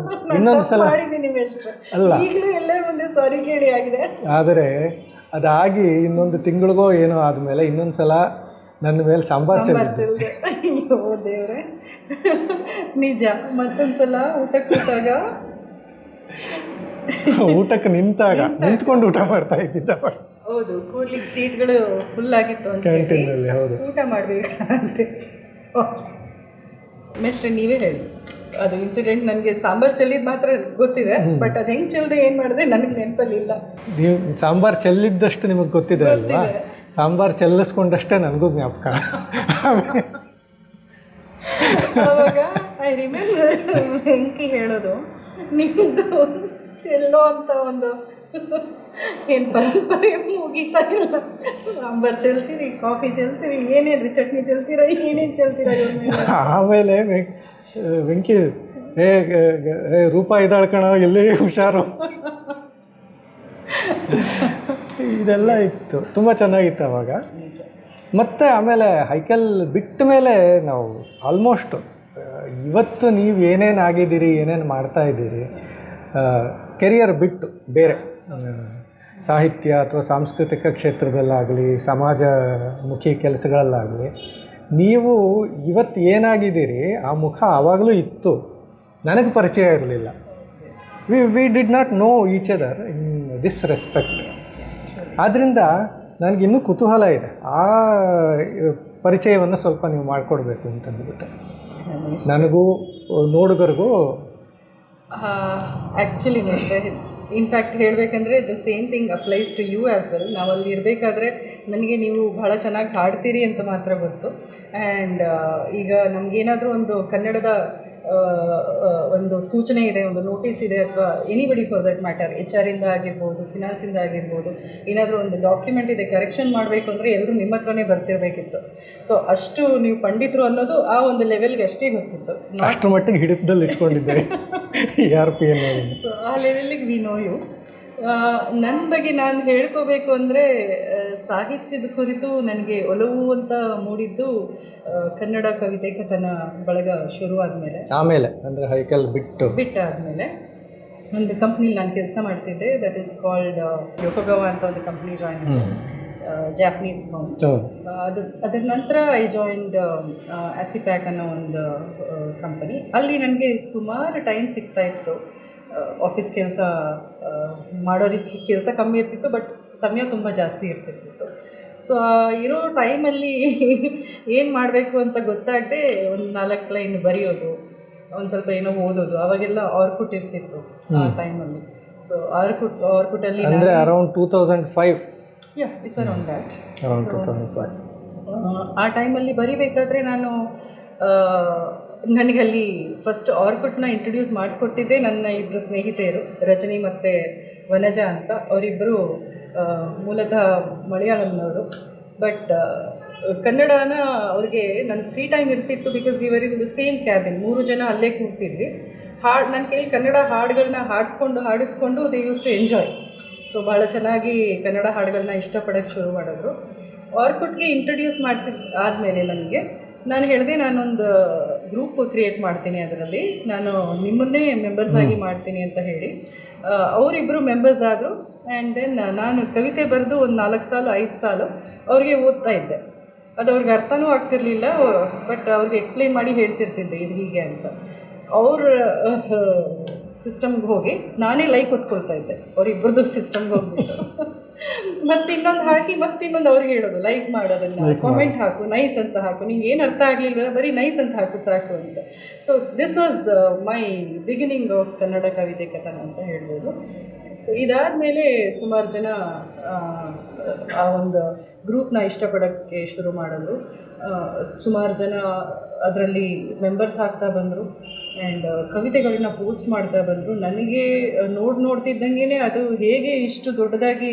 ಇನ್ನೊಂದು ಸಲ ಮಾಡಿದ್ದೀನಿ ಅಲ್ಲ, ಈಗಲೂ ಎಲ್ಲರ ಮುಂದೆ ಸಾರಿ ಕೇಳಿ ಆಗಿದೆ. ಆದರೆ ಅದಾಗಿ ಇನ್ನೊಂದು ತಿಂಗಳಿಗೋ ಏನೋ ಆದಮೇಲೆ ಇನ್ನೊಂದು ಸಲ ನನ್ನ ಮೇಲೆ ಸಾಂಬಾರು ಚೆಲ್ಲಿದ್ದು. ಅಯ್ಯೋ ದೇವ್ರೆ, ನಿಜ. ಮತ್ತೊಂದ್ಸಲ ಊಟಕ್ಕೆ ಕೂತಾಗ, ಊಟಕ್ಕೆ ನಿಂತ್ಕೊಂಡು ಊಟ ಮಾಡ್ತಾ ಇದ್ದಿದ್ದ. ಹೌದು, ಕೂಡ್ಲಿಕ್ಕೆ ಸೀಟ್ಗಳು ಫುಲ್ ಆಗಿತ್ತು ಅಂತ ಕ್ಯಾಂಟೀನಲ್ಲಿ. ಹೌದು, ಊಟ ಮಾಡಬೇಕಾದ್ರೆ. ಮೇಷ್ಟ್ರೆ ನೀವೇ ಹೇಳಿ, ಅದು ಇನ್ಸಿಡೆಂಟ್. ನನಗೆ ಸಾಂಬಾರು ಚೆಲ್ಲಿದ್ದು ಮಾತ್ರ ಗೊತ್ತಿದೆ, ಬಟ್ ಅದು ಹೆಂಗೆ ಚೆಲ್ಲದೆ ಏನು ಮಾಡಿದೆ ನನಗೆ ನೆನಪಲ್ಲಿ ಇಲ್ಲ. ನೀವು ಸಾಂಬಾರು ಚೆಲ್ಲಿದ್ದಷ್ಟು ನಿಮಗೆ ಗೊತ್ತಿದೆ ಅಲ್ವಾ, ಸಾಂಬಾರು ಚೆಲ್ಲಿಸ್ಕೊಂಡಷ್ಟೇ ನನಗೂ ಜ್ಞಾಪಕ. ಅವಾಗ ಐ ರಿಮೆಂಬರ್ ವೆಂಕಿ ಹೇಳೋದು, ನಿಮ್ಮದು ಚೆಲ್ಲೋ ಅಂತ ಒಂದು ಏನು ಪರಂಪರೆ ಮುಗೀತಾ ಇಲ್ಲ. ಸಾಂಬಾರು ಚೆಲ್ತೀರಿ, ಕಾಫಿ ಚೆಲ್ತೀರಿ, ಏನೇನು ಚಟ್ನಿ ಚೆಲ್ತೀರ, ಏನೇನು ಚೆಲ್ತೀರ. ಆಮೇಲೆ ವೆಂಕಿ ರೂಪ ಇದ್ದಾಳೆ ಕಣ, ಎಲ್ಲಿ ಹುಷಾರು. ಇದೆಲ್ಲ ಇತ್ತು, ತುಂಬ ಚೆನ್ನಾಗಿತ್ತು ಅವಾಗ. ಮತ್ತು ಆಮೇಲೆ ಹೈಕಲ್ ಬಿಟ್ಟ ಮೇಲೆ ನಾವು ಆಲ್ಮೋಸ್ಟ್ ಇವತ್ತು ನೀವು ಏನೇನು ಆಗಿದ್ದೀರಿ, ಏನೇನು ಮಾಡ್ತಾ ಇದ್ದೀರಿ, ಕೆರಿಯರ್ ಬಿಟ್ಟು ಬೇರೆ ಸಾಹಿತ್ಯ ಅಥವಾ ಸಾಂಸ್ಕೃತಿಕ ಕ್ಷೇತ್ರದಲ್ಲಾಗಲಿ, ಸಮಾಜಮುಖಿ ಕೆಲಸಗಳಲ್ಲಾಗಲಿ, ನೀವು ಇವತ್ತು ಏನಾಗಿದ್ದೀರಿ ಆ ಮುಖ ಆವಾಗಲೂ ಇತ್ತು, ನನಗೆ ಪರಿಚಯ ಇರಲಿಲ್ಲ. We did not know each other in this respect. ಆದ್ದರಿಂದ ನನಗಿನ್ನೂ ಕುತೂಹಲ ಇದೆ, ಆ ಪರಿಚಯವನ್ನು ಸ್ವಲ್ಪ ನೀವು ಮಾಡಿಕೊಡ್ಬೇಕು ಅಂತಂದ್ಬಿಟ್ಟು ನನಗೂ ನೋಡುಗರಿಗೂ. ಆ್ಯಕ್ಚುಲಿ ಇನ್ಫ್ಯಾಕ್ಟ್ ಹೇಳಬೇಕಂದ್ರೆ the same thing applies to you as well. ನಾವು ಅಲ್ಲಿ ಇರಬೇಕಾದ್ರೆ ನನಗೆ ನೀವು ಭಾಳ ಚೆನ್ನಾಗಿ ಹಾಡ್ತೀರಿ ಅಂತ ಮಾತ್ರ ಗೊತ್ತು. ಆ್ಯಂಡ್ ಈಗ ನಮಗೇನಾದರೂ ಒಂದು ಕನ್ನಡದ ಒಂದು ಸೂಚನೆ ಇದೆ, ಒಂದು ನೋಟಿಸ್ ಇದೆ, ಅಥವಾ anybody for that matter, HR ಇಂದ ಆಗಿರ್ಬೋದು, ಫಿನಾನ್ಸಿಂದ ಆಗಿರ್ಬೋದು, ಏನಾದರೂ ಒಂದು ಡಾಕ್ಯುಮೆಂಟ್ ಇದೆ ಕರೆಕ್ಷನ್ ಮಾಡಬೇಕು ಅಂದರೆ ಎಲ್ಲರೂ ನಿಮ್ಮ ಹತ್ರನೇ ಬರ್ತಿರಬೇಕಿತ್ತು. ಸೊ ಅಷ್ಟು ನೀವು ಪಂಡಿತರು ಅನ್ನೋದು ಆ ಒಂದು ಲೆವೆಲ್ಗೆ ಅಷ್ಟೇ ಗೊತ್ತಿತ್ತು. ಅಷ್ಟು ಮಟ್ಟಿಗೆ ಹಿಡಿತದಲ್ಲಿ ಇಟ್ಕೊಂಡಿದ್ದೆ RPN. ಸೊ ಆ ಲೆವೆಲ್ಲಿಗೆ ವಿ ನೋ ಯು. ನನ್ನ ಬಗ್ಗೆ ನಾನು ಹೇಳ್ಕೋಬೇಕು ಅಂದರೆ, ಸಾಹಿತ್ಯದ ಕುರಿತು ನನಗೆ ಒಲವು ಅಂತ ಮೂಡಿದ್ದು ಕನ್ನಡ ಕವಿತೆ ಕಥನ ಬಳಗ ಶುರುವಾದ ಮೇಲೆ. ಆಮೇಲೆ ಅಂದರೆ ಹೈಕಲ್ ಬಿಟ್ಟಾದಮೇಲೆ ಒಂದು ಕಂಪ್ನಿಲಿ ನಾನು ಕೆಲಸ ಮಾಡ್ತಿದ್ದೆ, ದಟ್ ಈಸ್ ಕಾಲ್ಡ್ ಯೋಕೋಗಾವಾ ಅಂತ ಒಂದು ಕಂಪ್ನಿ ಜಾಯಿನ್ ಮಾಡಿದೆ, ಜಾಪನೀಸ್ ಫರ್ಮ್. ಅದರ ನಂತರ ಐ ಜಾಯಿನ್ಡ್ ಆಸಿಪ್ಯಾಕ್ ಅನ್ನೋ ಒಂದು ಕಂಪನಿ. ಅಲ್ಲಿ ನನಗೆ ಸುಮಾರು ಟೈಮ್ ಸಿಗ್ತಾ ಇತ್ತು. ಆಫೀಸ್ ಕೆಲಸ ಮಾಡೋದಕ್ಕೆ ಕೆಲಸ ಕಮ್ಮಿ ಇರ್ತಿತ್ತು, ಬಟ್ ಸಮಯ ತುಂಬ ಜಾಸ್ತಿ ಇರ್ತಿತ್ತು. ಸೊ ಇರೋ ಟೈಮಲ್ಲಿ ಏನು ಮಾಡಬೇಕು ಅಂತ ಗೊತ್ತಾಗದೆ ಒಂದು 4 ಲೈನ್ ಬರೆಯೋದು, ಒಂದು ಸ್ವಲ್ಪ ಏನೋ ಓದೋದು, ಅವಾಗೆಲ್ಲ ಆರ್ಕುಟ್ ಇರ್ತಿತ್ತು ಆ ಟೈಮಲ್ಲಿ. ಸೊ ಆರ್ಕುಟಲ್ಲಿ ಅಂದರೆ ಅರೌಂಡ್ 2005. It's around that. ಆ ಟೈಮಲ್ಲಿ ಬರಿಬೇಕಾದ್ರೆ ನಾನು ನನಗಲ್ಲಿ ಫಸ್ಟ್ ಆರ್ಕುಟ್ನ ಇಂಟ್ರೊಡ್ಯೂಸ್ ಮಾಡಿಸ್ಕೊಟ್ಟಿದ್ದೆ ನನ್ನ 2 ಸ್ನೇಹಿತೆಯರು, ರಜನಿ ಮತ್ತು ವನಜ ಅಂತ. ಅವರಿಬ್ಬರು ಮೂಲತಃ ಮಲಯಾಳಂನವರು, ಬಟ್ ಕನ್ನಡನ ಅವ್ರಿಗೆ ನನ್ನ ಫ್ರೀ ಟೈಮ್ ಇರ್ತಿತ್ತು, because we were in the same cabin, 3 ಜನ ಅಲ್ಲೇ ಕೂರ್ತಿದ್ವಿ. ನನ್ನ ಕೈಲಿ ಕನ್ನಡ ಹಾಡುಗಳನ್ನ ಹಾಡಿಸ್ಕೊಂಡು they use to enjoy. So ಭಾಳ ಚೆನ್ನಾಗಿ ಕನ್ನಡ ಹಾಡುಗಳನ್ನ ಇಷ್ಟಪಡೋಕ್ಕೆ ಶುರು ಮಾಡಿದ್ರು. ಆರ್ಕುಟ್ಗೆ ಇಂಟ್ರೊಡ್ಯೂಸ್ ಆದಮೇಲೆ ನಾನು ಹೇಳಿದೆ, ನಾನೊಂದು ಗ್ರೂಪ್ ಕ್ರಿಯೇಟ್ ಮಾಡ್ತೀನಿ, ಅದರಲ್ಲಿ ನಾನು ನಿಮ್ಮನ್ನೇ ಮೆಂಬರ್ಸ್ ಆಗಿ ಮಾಡ್ತೀನಿ ಅಂತ ಹೇಳಿ ಅವರಿಬ್ಬರು ಮೆಂಬರ್ಸ್ ಆದರು. ಆ್ಯಂಡ್ ದೆನ್ ನಾನು ಕವಿತೆ ಬರೆದು ಒಂದು 4 ಸಾಲು 5 ಸಾಲು ಅವ್ರಿಗೆ ಓದ್ತಾ ಇದ್ದೆ. ಅದು ಅವ್ರಿಗೆ ಅರ್ಥನೂ ಆಗ್ತಿರ್ಲಿಲ್ಲ, ಬಟ್ ಅವ್ರಿಗೆ ಎಕ್ಸ್ಪ್ಲೈನ್ ಮಾಡಿ ಹೇಳ್ತಿರ್ತಿದ್ದೆ ಇದು ಹೀಗೆ ಅಂತ. ಅವ್ರ ಸಿಸ್ಟಮ್ಗೆ ಹೋಗಿ ನಾನೇ ಲೈಕ್ ಹೊತ್ಕೊಳ್ತಾ ಇದ್ದೆ, ಅವರಿಬ್ಬರದ್ದು ಸಿಸ್ಟಮ್ಗೆ ಹೋಗ್ಬಿಟ್ಟು ಮತ್ತೆ ಇನ್ನೊಂದು ಹಾಕಿ ಇನ್ನೊಂದು ಅವ್ರಿಗೆ ಹೇಳೋದು, ಲೈಕ್ ಮಾಡೋದನ್ನು, ಕಾಮೆಂಟ್ ಹಾಕು, ನೈಸ್ ಅಂತ ಹಾಕು, ನಿಂಗೆ ಏನು ಅರ್ಥ ಆಗಲಿಲ್ಲ ಬರೀ ನೈಸ್ ಅಂತ ಹಾಕು ಸಾಕು ಅಂತ. So this was my beginning of Kannada ಕವಿತೆ ಕಥನ ಅಂತ ಹೇಳ್ಬೋದು. ಸೊ ಇದಾದಮೇಲೆ ಸುಮಾರು ಜನ ಆ ಒಂದು ಗ್ರೂಪ್ನ ಇಷ್ಟಪಡೋಕ್ಕೆ ಶುರು ಮಾಡಿದ್ರು. ಸುಮಾರು ಜನ ಅದರಲ್ಲಿ ಮೆಂಬರ್ಸ್ ಆಗ್ತಾ ಬಂದರು ಆ್ಯಂಡ್ ಕವಿತೆಗಳನ್ನ ಪೋಸ್ಟ್ ಮಾಡ್ತಾ ಬಂದರು. ನನಗೆ ನೋಡ್ತಿದ್ದಂಗೆ ಅದು ಹೇಗೆ ಇಷ್ಟು ದೊಡ್ಡದಾಗಿ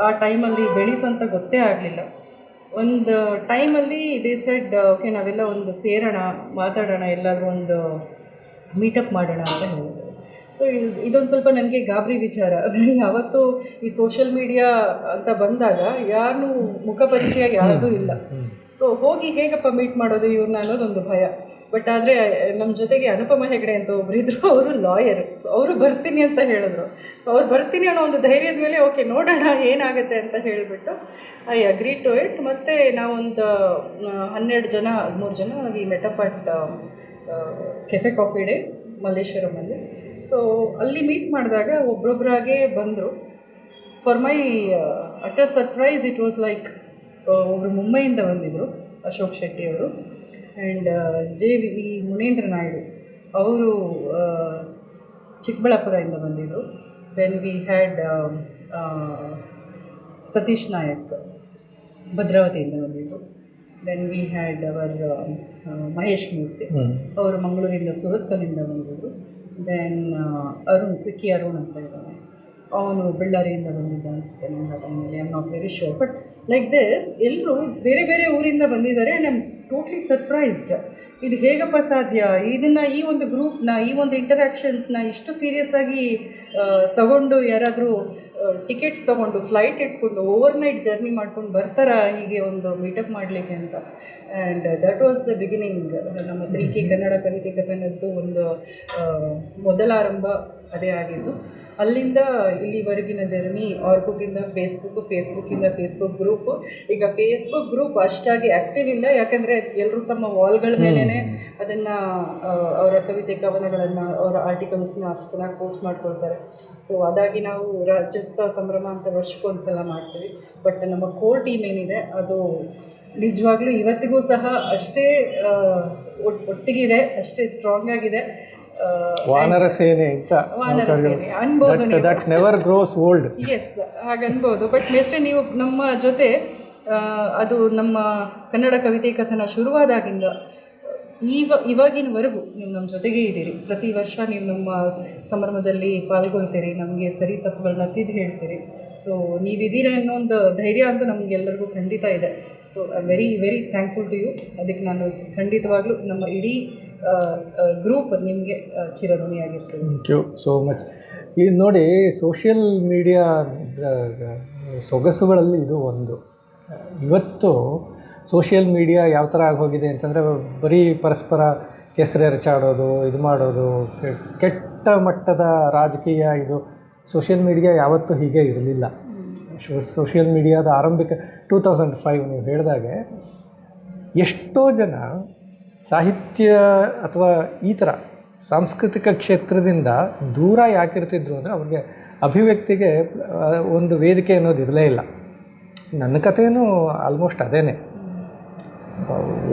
ಆ ಟೈಮಲ್ಲಿ ಬೆಳೀತು ಅಂತ ಗೊತ್ತೇ ಆಗಲಿಲ್ಲ. ಒಂದು ಟೈಮಲ್ಲಿ ದೇ ಸೆಡ್, ಓಕೆ ನಾವೆಲ್ಲ ಒಂದು ಸೇರೋಣ, ಮಾತಾಡೋಣ, ಎಲ್ಲಾದರೂ ಒಂದು ಮೀಟಪ್ ಮಾಡೋಣ ಅಂತ ಹೇಳಿದ್ರು. ಸೊ ಇದೊಂದು ಸ್ವಲ್ಪ ನನಗೆ ಗಾಬರಿ ವಿಚಾರ. ಯಾವತ್ತೂ ಈ ಸೋಷಿಯಲ್ ಮೀಡಿಯಾ ಅಂತ ಬಂದಾಗ ಯಾರನ್ನೂ ಮುಖ ಪರಿಚಯ ಯಾರದೂ ಇಲ್ಲ. ಸೊ ಹೋಗಿ ಹೇಗಪ್ಪ ಮೀಟ್ ಮಾಡೋದು ಇವ್ರನ್ನ ಅನ್ನೋದೊಂದು ಭಯ. ಬಟ್ ಆದರೆ ನಮ್ಮ ಜೊತೆಗೆ ಅನುಪಮ ಹೆಗಡೆ ಅಂತ ಒಬ್ರು ಇದ್ರು, ಅವರು ಲಾಯರ್. ಸೊ ಅವರು ಬರ್ತೀನಿ ಅಂತ ಹೇಳಿದ್ರು. ಸೊ ಅವ್ರು ಬರ್ತೀನಿ ಅನ್ನೋ ಒಂದು ಧೈರ್ಯದ ಮೇಲೆ ಓಕೆ ನೋಡೋಣ ಏನಾಗುತ್ತೆ ಅಂತ ಹೇಳಿಬಿಟ್ಟು ಐ ಅಗ್ರಿ ಟು ಇಟ್. ಮತ್ತು ನಾವೊಂದು 12 ಜನ 13 ಜನ we met up at Cafe Coffee Day ಮಲ್ಲೇಶ್ವರಮಲ್ಲಿ. ಸೊ ಅಲ್ಲಿ ಮೀಟ್ ಮಾಡಿದಾಗ ಒಬ್ಬೊಬ್ಬರಾಗೆ ಬಂದರು. For my utter surprise it was like ಒಬ್ಬರು ಮುಂಬೈಯಿಂದ ಬಂದಿದ್ದರು, ಅಶೋಕ್ ಶೆಟ್ಟಿ ಅವರು. ಆ್ಯಂಡ್ JV ಮುನೇಂದ್ರ ನಾಯ್ಡು ಅವರು ಚಿಕ್ಕಬಳ್ಳಾಪುರದಿಂದ ಬಂದಿದ್ದರು. Then we had Satish Nayak ಭದ್ರಾವತಿಯಿಂದ ಬಂದಿದ್ದರು. Then we had our Mahesh Murthy ಅವರು ಮಂಗಳೂರಿಂದ ಸುರತ್ಕಲ್ಲಿಂದ ಬಂದಿದ್ದರು. ದೆನ್ ಅರುಣ್ ಕ್ವಿಕ್ಕಿ ಅರುಣ್ ಅಂತ ಇದ್ದಾನೆ, ಅವನು ಬಳ್ಳಾರಿಯಿಂದ ಬಂದಿದ್ದ ಅನಿಸುತ್ತೆ ನನ್ನ ಟೈಮಲ್ಲಿ, I am not very sure. But like this ಎಲ್ಲರೂ ಬೇರೆ ಬೇರೆ ಊರಿಂದ ಬಂದಿದ್ದಾರೆ. And I am totally surprised. ಇದು ಹೇಗಪ್ಪ ಸಾಧ್ಯ? ಇದನ್ನು ಈ ಒಂದು ಗ್ರೂಪ್ನ, ಈ ಒಂದು ಇಂಟರ್ಯಾಕ್ಷನ್ಸ್ನ ಇಷ್ಟು ಸೀರಿಯಸ್ ಆಗಿ ತಗೊಂಡು ಯಾರಾದರೂ ಟಿಕೆಟ್ಸ್ ತೊಗೊಂಡು ಫ್ಲೈಟ್ ಇಟ್ಕೊಂಡು ಓವರ್ನೈಟ್ ಜರ್ನಿ ಮಾಡ್ಕೊಂಡು ಬರ್ತಾರಾ ಹೀಗೆ ಒಂದು ಮೀಟಪ್ ಮಾಡಲಿಕ್ಕೆ ಅಂತ. And that was the beginning. ನಮ್ಮ 3K ಕನ್ನಡ ಕವಿತೆ ಕಥನದ್ದು ಒಂದು ಮೊದಲ ಆರಂಭ ಅದೇ ಆಗಿದ್ದು. ಅಲ್ಲಿಂದ ಇಲ್ಲಿವರೆಗಿನ ಜರ್ನಿ ಆರ್ಕುಟಿಂದ ಫೇಸ್ಬುಕ್ಕಿಂದ ಫೇಸ್ಬುಕ್ ಗ್ರೂಪು. ಈಗ ಫೇಸ್ಬುಕ್ ಗ್ರೂಪ್ ಅಷ್ಟಾಗಿ ಆ್ಯಕ್ಟಿವ್ ಇಲ್ಲ, ಯಾಕಂದರೆ ಎಲ್ಲರೂ ತಮ್ಮ ವಾಲ್ಗಳ ಮೇಲೇ ಅದನ್ನು ಅವರ ಕವಿತೆ ಕವನಗಳನ್ನು ಅವರ ಆರ್ಟಿಕಲ್ಸ್ನ ಅಷ್ಟು ಚೆನ್ನಾಗಿ ಪೋಸ್ಟ್ ಮಾಡ್ಕೊಳ್ತಾರೆ. ಸೊ ಅದಾಗಿ ನಾವು ರಾಜ್ಯೋತ್ಸವ ಸಂಭ್ರಮ ಅಂತ ವರ್ಷಕ್ಕೊಂದು ಸಲ ಮಾಡ್ತೀವಿ. ಬಟ್ ನಮ್ಮ ಕೋರ್ ಟೀಮ್ ಏನಿದೆ ಅದು ನಿಜವಾಗ್ಲೂ ಇವತ್ತಿಗೂ ಸಹ ಅಷ್ಟೇ ಒಟ್ಟಿಗಿದೆ, ಅಷ್ಟೇ ಸ್ಟ್ರಾಂಗ್ ಆಗಿದೆ. ವಾನರ ಸೇನೆ ಅಂತ ಅನ್ಬೋದು, that never grows old. Yes ಹಾಗನ್ಬೋದು. ಬಟ್ ನೆಕ್ಸ್ಟ್ ನೀವು ನಮ್ಮ ಜೊತೆ ಅದು ನಮ್ಮ ಕನ್ನಡ ಕವಿತೆ ಕಥನ ಶುರುವಾದಾಗಿಂದ ಇವಾಗಿನವರೆಗೂ ನೀವು ನಮ್ಮ ಜೊತೆಗೇ ಇದ್ದೀರಿ. ಪ್ರತಿ ವರ್ಷ ನೀವು ನಮ್ಮ ಸಂಭ್ರಮದಲ್ಲಿ ಪಾಲ್ಗೊಳ್ತೀರಿ, ನಮಗೆ ಸರಿ ತಪ್ಪುಗಳನ್ನ ತಿದ್ದು ಹೇಳ್ತೀರಿ. ಸೊ ನೀವಿದ್ದೀರ ಅನ್ನೋ ಒಂದು ಧೈರ್ಯ ಅಂತೂ ನಮಗೆಲ್ಲರಿಗೂ ಖಂಡಿತ ಇದೆ. So I very very thankful to you. ಅದಕ್ಕೆ ನಾನು ಖಂಡಿತವಾಗ್ಲೂ ನಮ್ಮ ಇಡೀ ಗ್ರೂಪ್ ನಿಮಗೆ ಚಿರಋಣಿಯಾಗಿರ್ತೀವಿ. Thank you so much. ಈಗ ನೋಡಿ, ಸೋಷಿಯಲ್ ಮೀಡಿಯಾ ಸೊಗಸುಗಳಲ್ಲಿ ಇದು ಒಂದು. ಇವತ್ತು ಸೋಷಿಯಲ್ ಮೀಡಿಯಾ ಯಾವ ಥರ ಆಗೋಗಿದೆ ಅಂತಂದರೆ ಬರೀ ಪರಸ್ಪರ ಕೆಸರೆರಚಾಡೋದು, ಇದು ಮಾಡೋದು, ಕೆಟ್ಟ ಮಟ್ಟದ ರಾಜಕೀಯ. ಇದು ಸೋಷಿಯಲ್ ಮೀಡಿಯಾ ಯಾವತ್ತೂ ಹೀಗೆ ಇರಲಿಲ್ಲ. ಸೋಷಿಯಲ್ ಮೀಡಿಯಾದ ಆರಂಭಿಕ 2005 ನೀವು ಹೇಳಿದಾಗೆ ಎಷ್ಟೋ ಜನ ಸಾಹಿತ್ಯ ಅಥವಾ ಈ ಥರ ಸಾಂಸ್ಕೃತಿಕ ಕ್ಷೇತ್ರದಿಂದ ದೂರ ಯಾಕಿರ್ತಿದ್ರು ಅಂದರೆ ಅವ್ರಿಗೆ ಅಭಿವ್ಯಕ್ತಿಗೆ ಒಂದು ವೇದಿಕೆ ಅನ್ನೋದು ಇರಲೇ ಇಲ್ಲ. ನನ್ನ ಕಥೆಯೂ ಆಲ್ಮೋಸ್ಟ್ ಅದೇನೆ.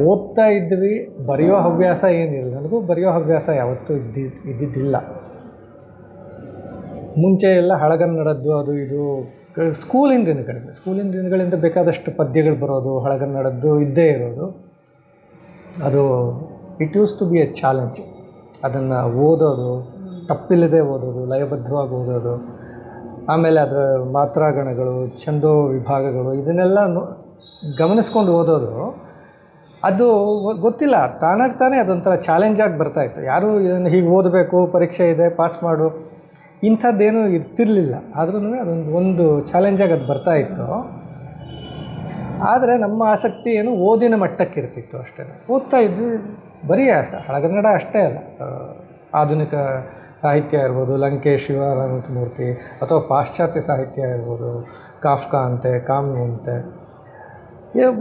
ಓದ್ತಾ ಇದ್ವಿ, ಬರೆಯೋ ಹವ್ಯಾಸ ಏನಿರಲಿಲ್ಲ. ನನಗೂ ಬರೆಯೋ ಹವ್ಯಾಸ ಯಾವತ್ತೂ ಇದ್ದಿದ್ದಿಲ್ಲ. ಮುಂಚೆ ಎಲ್ಲ ಹಳಗನ್ನಡದ್ದು ಅದು ಇದು ಸ್ಕೂಲಿನ ದಿನಗಳಿಂದ ಬೇಕಾದಷ್ಟು ಪದ್ಯಗಳು ಬರೋದು, ಹಳಗನ್ನಡದ್ದು ಇದ್ದೇ ಇರೋದು. ಅದು it used to be a challenge. ಅದನ್ನು ಓದೋದು, ತಪ್ಪಿಲ್ಲದೆ ಓದೋದು, ಲಯಬದ್ಧವಾಗಿ ಓದೋದು, ಆಮೇಲೆ ಅದರ ಮಾತ್ರಾಗಣಗಳು, ಛಂದೋ ವಿಭಾಗಗಳು, ಇದನ್ನೆಲ್ಲ ಗಮನಿಸ್ಕೊಂಡು ಓದೋದು. ಅದು ಗೊತ್ತಿಲ್ಲ, ತಾನಾಗಿ ಅದೊಂಥರ ಚಾಲೆಂಜಾಗಿ ಬರ್ತಾಯಿತ್ತು. ಯಾರೂ ಇದನ್ನು ಹೀಗೆ ಓದಬೇಕು, ಪರೀಕ್ಷೆ ಇದೆ, ಪಾಸ್ ಮಾಡು, ಇಂಥದ್ದೇನೂ ಇರ್ತಿರಲಿಲ್ಲ. ಆದ್ರೂ ಒಂದು ಚಾಲೆಂಜಾಗಿ ಅದು ಬರ್ತಾಯಿತ್ತು. ಆದರೆ ನಮ್ಮ ಆಸಕ್ತಿ ಏನು ಓದಿನ ಮಟ್ಟಕ್ಕೆ ಇರ್ತಿತ್ತು ಅಷ್ಟೇ. ಓದ್ತಾ ಇದ್ವಿ. ಬರೀ ಹಳಗನ್ನಡ ಅಷ್ಟೇ ಅಲ್ಲ, ಆಧುನಿಕ ಸಾಹಿತ್ಯ ಇರ್ಬೋದು, ಲಂಕೇಶ್, ಶಿವಾನಂದಮೂರ್ತಿ, ಅಥವಾ ಪಾಶ್ಚಾತ್ಯ ಸಾಹಿತ್ಯ ಇರ್ಬೋದು, ಕಾಫ್ಕಾ ಅಂತೆ, ಕಾಮ್ಯೂ ಅಂತೆ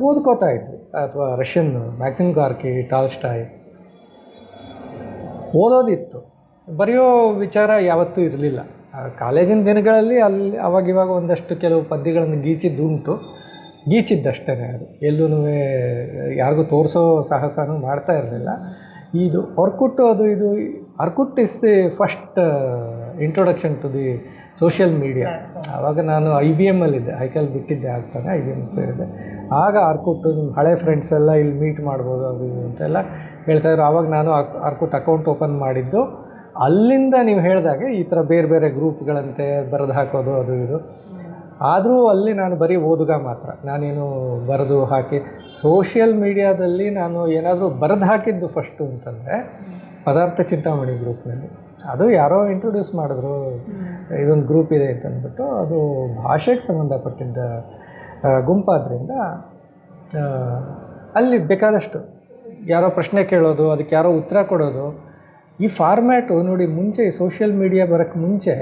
ಓದ್ಕೋತಾ ಇದ್ವಿ. ಅಥವಾ ರಷ್ಯನ್ ಮ್ಯಾಕ್ಸಿಮ್ ಗಾರ್ಕಿ, ಟಾಲ್ಸ್ಟಾಯ್ ಓದೋದಿತ್ತು. ಬರೆಯೋ ವಿಚಾರ ಯಾವತ್ತೂ ಇರಲಿಲ್ಲ. ಕಾಲೇಜಿನ ದಿನಗಳಲ್ಲಿ ಅವಾಗಿವಾಗ ಒಂದಷ್ಟು ಕೆಲವು ಪದ್ಯಗಳನ್ನು ಗೀಚಿದ್ದಷ್ಟೇ. ಅದು ಎಲ್ಲೂ ಯಾರಿಗೂ ತೋರಿಸೋ ಸಾಹಸನೂ ಮಾಡ್ತಾ ಇರಲಿಲ್ಲ. ಇದು ಆರ್ಕುಟ್, ಇದು Orkut is the first introduction to the social media. ಆವಾಗ ನಾನು IBMಲ್ಲಿದ್ದೆ, ಹೈಕಲ್ ಬಿಟ್ಟಿದ್ದೆ ಆಗ್ತಾನೆ, IBM ಸೇರಿದೆ. ಆಗ ಆರ್ಕುಟ್ ನಿಮ್ಮ ಹಳೆ ಫ್ರೆಂಡ್ಸ್ ಎಲ್ಲ ಇಲ್ಲಿ ಮೀಟ್ ಮಾಡ್ಬೋದು ಅದು ಇದು ಅಂತೆಲ್ಲ ಹೇಳ್ತಾಯಿದ್ರು. ಆವಾಗ ನಾನು ಆರ್ಕುಟ್ ಅಕೌಂಟ್ ಓಪನ್ ಮಾಡಿದ್ದು. ಅಲ್ಲಿಂದ ನೀವು ಹೇಳಿದಾಗೆ ಈ ಥರ ಬೇರೆ ಬೇರೆ ಗ್ರೂಪ್ಗಳಂತೆ ಬರೆದು ಹಾಕೋದು ಅದು ಇದು. ಆದರೂ ಅಲ್ಲಿ ನಾನು ಬರೀ ಓದುಗ ಮಾತ್ರ. ನಾನೇನು ಬರೆದು ಹಾಕಿ ಸೋಷಿಯಲ್ ಮೀಡಿಯಾದಲ್ಲಿ ನಾನು ಏನಾದರೂ ಬರೆದು ಹಾಕಿದ್ದು ಫಸ್ಟು ಅಂತಂದರೆ ಪದಾರ್ಥ ಚಿಂತಾಮಣಿ ಗ್ರೂಪ್ನಲ್ಲಿ. ಅದು ಯಾರೋ ಇಂಟ್ರೊಡ್ಯೂಸ್ ಮಾಡಿದ್ರು, ಇದೊಂದು ಗ್ರೂಪ್ ಇದೆ ಅಂತಂದ್ಬಿಟ್ಟು. ಅದು ಭಾಷೆಗೆ ಸಂಬಂಧಪಟ್ಟಿದ್ದ ಗುಂಪಾದ್ದರಿಂದ ಅಲ್ಲಿ ಬೇಕಾದಷ್ಟು ಯಾರೋ ಪ್ರಶ್ನೆ ಕೇಳೋದು, ಅದಕ್ಕೆ ಯಾರೋ ಉತ್ತರ ಕೊಡೋದು. ಈ ಫಾರ್ಮ್ಯಾಟು ನೋಡಿ, ಮುಂಚೆ ಸೋಷಿಯಲ್ ಮೀಡಿಯಾ ಬರೋಕ್ಕೆ ಮುಂಚೆ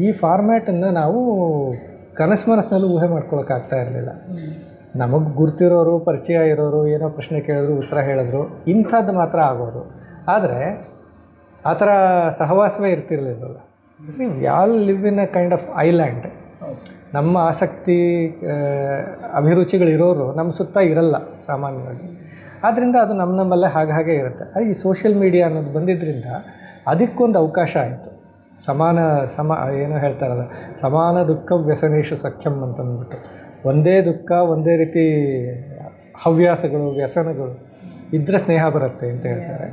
ಈ ಫಾರ್ಮ್ಯಾಟನ್ನು ನಾವು ಕನಸು ಊಹೆ ಮಾಡ್ಕೊಳಕ್ಕಾಗ್ತಾ ಇರಲಿಲ್ಲ. ನಮಗೆ ಗುರ್ತಿರೋರು, ಪರಿಚಯ ಇರೋರು ಏನೋ ಪ್ರಶ್ನೆ ಕೇಳಿದ್ರು, ಉತ್ತರ ಹೇಳಿದ್ರು, ಇಂಥದ್ದು ಮಾತ್ರ ಆಗೋದು. ಆದರೆ ಆ ಥರ ಸಹವಾಸವೇ ಇರ್ತಿರ್ಲಿಲ್ಲವಲ್ಲ. All live in a kind of island. ನಮ್ಮ ಆಸಕ್ತಿ ಅಭಿರುಚಿಗಳಿರೋರು ನಮ್ಮ ಸುತ್ತ ಇರಲ್ಲ ಸಾಮಾನ್ಯವಾಗಿ. ಆದ್ದರಿಂದ ಅದು ನಮ್ಮಲ್ಲೇ ಹಾಗೆ ಇರುತ್ತೆ. ಅದು ಈ ಸೋಷಿಯಲ್ ಮೀಡಿಯಾ ಅನ್ನೋದು ಬಂದಿದ್ದರಿಂದ ಅದಕ್ಕೊಂದು ಅವಕಾಶ ಆಯಿತು. ಏನೋ ಹೇಳ್ತಾರಲ್ಲ, ಸಮಾನ ದುಃಖ ವ್ಯಸನೇಶು ಸಖ್ಯಂ ಅಂತಂದ್ಬಿಟ್ಟು, ಒಂದೇ ದುಃಖ, ಒಂದೇ ರೀತಿ ಹವ್ಯಾಸಗಳು, ವ್ಯಸನಗಳು ಇದ್ದರೆ ಸ್ನೇಹ ಬರುತ್ತೆ ಅಂತ ಹೇಳ್ತಾರೆ.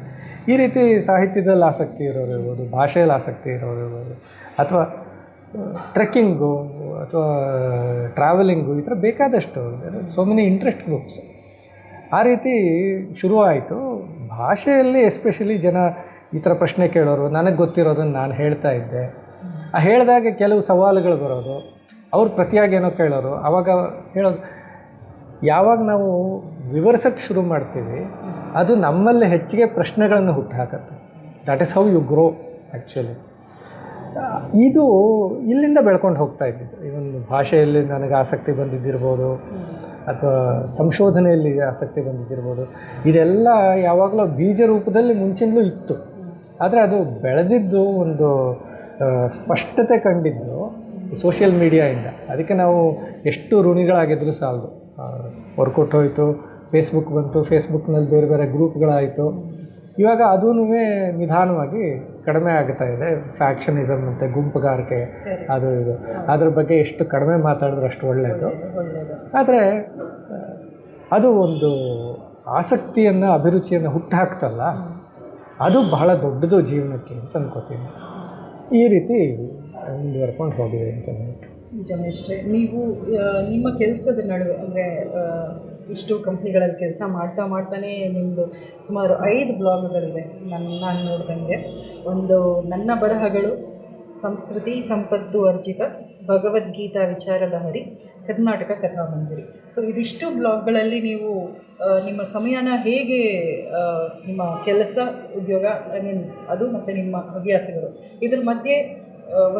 ಈ ರೀತಿ ಸಾಹಿತ್ಯದಲ್ಲಿ ಆಸಕ್ತಿ ಇರೋರು ಇರ್ಬೋದು, ಭಾಷೆಯಲ್ಲಿ ಆಸಕ್ತಿ ಇರೋರು ಇರ್ಬೋದು, ಅಥವಾ ಟ್ರೆಕ್ಕಿಂಗು ಅಥವಾ ಟ್ರಾವೆಲಿಂಗು, ಈ ಥರ ಬೇಕಾದಷ್ಟು ಸೋ ಮೆನಿ ಇಂಟ್ರೆಸ್ಟ್ ಗ್ರೂಪ್ಸ್. ಆ ರೀತಿ ಶುರುವಾಯಿತು. ಭಾಷೆಯಲ್ಲಿ ಎಸ್ಪೆಷಲಿ ಜನ ಈ ಥರ ಪ್ರಶ್ನೆ ಕೇಳೋರು, ನನಗೆ ಗೊತ್ತಿರೋದನ್ನು ನಾನು ಹೇಳ್ತಾ ಇದ್ದೆ. ಆ ಹೇಳಿದಾಗ ಕೆಲವು ಸವಾಲುಗಳು ಬರೋದು, ಅವ್ರು ಪ್ರತಿಯಾಗಿ ಏನೋ ಕೇಳೋರು. ಆವಾಗ ಹೇಳೋದು, ಯಾವಾಗ ನಾವು ವಿವರಿಸೋಕ್ಕೆ ಶುರು ಮಾಡ್ತೀವಿ ಅದು ನಮ್ಮಲ್ಲಿ ಹೆಚ್ಚಿಗೆ ಪ್ರಶ್ನೆಗಳನ್ನು ಹುಟ್ಟುಹಾಕತ್ತೆ. That is how you grow actually. ಇದು ಇಲ್ಲಿಂದ ಬೆಳ್ಕೊಂಡು ಹೋಗ್ತಾ ಇದ್ದಿದ್ದು. ಈ ಒಂದು ಭಾಷೆಯಲ್ಲಿ ನನಗೆ ಆಸಕ್ತಿ ಬಂದಿದ್ದಿರ್ಬೋದು, ಅಥವಾ ಸಂಶೋಧನೆಯಲ್ಲಿ ಆಸಕ್ತಿ ಬಂದಿದ್ದಿರ್ಬೋದು. ಇದೆಲ್ಲ ಯಾವಾಗಲೂ ಬೀಜ ರೂಪದಲ್ಲಿ ಮುಂಚಿನಲ್ಲೂ ಇತ್ತು. ಆದರೆ ಅದು ಬೆಳೆದಿದ್ದು, ಒಂದು ಸ್ಪಷ್ಟತೆ ಕಂಡಿದ್ದು ಸೋಷಿಯಲ್ ಮೀಡಿಯಾಯಿಂದ. ಅದಕ್ಕೆ ನಾವು ಎಷ್ಟು ಋಣಿಗಳಾಗಿದ್ದರೂ ಸಾಲದು. ವರ್ಕೌಟ್ ಹೋಯಿತು, ಫೇಸ್ಬುಕ್ ಬಂತು, ಫೇಸ್ಬುಕ್ನಲ್ಲಿ ಬೇರೆ ಬೇರೆ ಗ್ರೂಪ್ಗಳಾಯಿತು. ಇವಾಗ ಅದೂ ನಿಧಾನವಾಗಿ ಕಡಿಮೆ ಆಗ್ತಾ ಇದೆ. ಫ್ಯಾಕ್ಷನಿಸಮ್ ಮತ್ತು ಗುಂಪುಗಾರಿಕೆ, ಅದು ಇದು, ಅದ್ರ ಬಗ್ಗೆ ಎಷ್ಟು ಕಡಿಮೆ ಮಾತಾಡಿದ್ರೆ ಅಷ್ಟು ಒಳ್ಳೆಯದು. ಆದರೆ ಅದು ಒಂದು ಆಸಕ್ತಿಯನ್ನು, ಅಭಿರುಚಿಯನ್ನು ಹುಟ್ಟುಹಾಕ್ತಲ್ಲ, ಅದು ಬಹಳ ದೊಡ್ಡದು ಜೀವನಕ್ಕೆ ಅಂತ ಅನ್ಕೋತೀನಿ. ಈ ರೀತಿ ಮುಂದುವರ್ಕೊಂಡು ಹೋಗಿದೆ ಅಂತ ಅಂದ್ಬಿಟ್ಟು. ನಿಜವೇ. ನೀವು ನಿಮ್ಮ ಕೆಲಸದ ನಡುವೆ ಅಂದರೆ ಇಷ್ಟು ಕಂಪ್ನಿಗಳಲ್ಲಿ ಕೆಲಸ ಮಾಡ್ತಾನೇ ನಿಮ್ಮದು ಸುಮಾರು 5 ಬ್ಲಾಗ್ಗಳಿವೆ ನಾನು ನೋಡ್ದಂಗೆ. ಒಂದು ನನ್ನ ಬರಹಗಳು, ಸಂಸ್ಕೃತಿ ಸಂಪತ್ತು ಅರ್ಜಿತ, ಭಗವದ್ಗೀತಾ ವಿಚಾರ ಲಹರಿ, ಕರ್ನಾಟಕ ಕಥಾಮಂಜರಿ. ಸೊ ಇದಿಷ್ಟು ಬ್ಲಾಗ್ಗಳಲ್ಲಿ ನೀವು ನಿಮ್ಮ ಸಮಯನ ಹೇಗೆ, ನಿಮ್ಮ ಕೆಲಸ, ಉದ್ಯೋಗ, ಅದು ಮತ್ತು ನಿಮ್ಮ ಹವ್ಯಾಸಗಳು, ಇದ್ರ ಮಧ್ಯೆ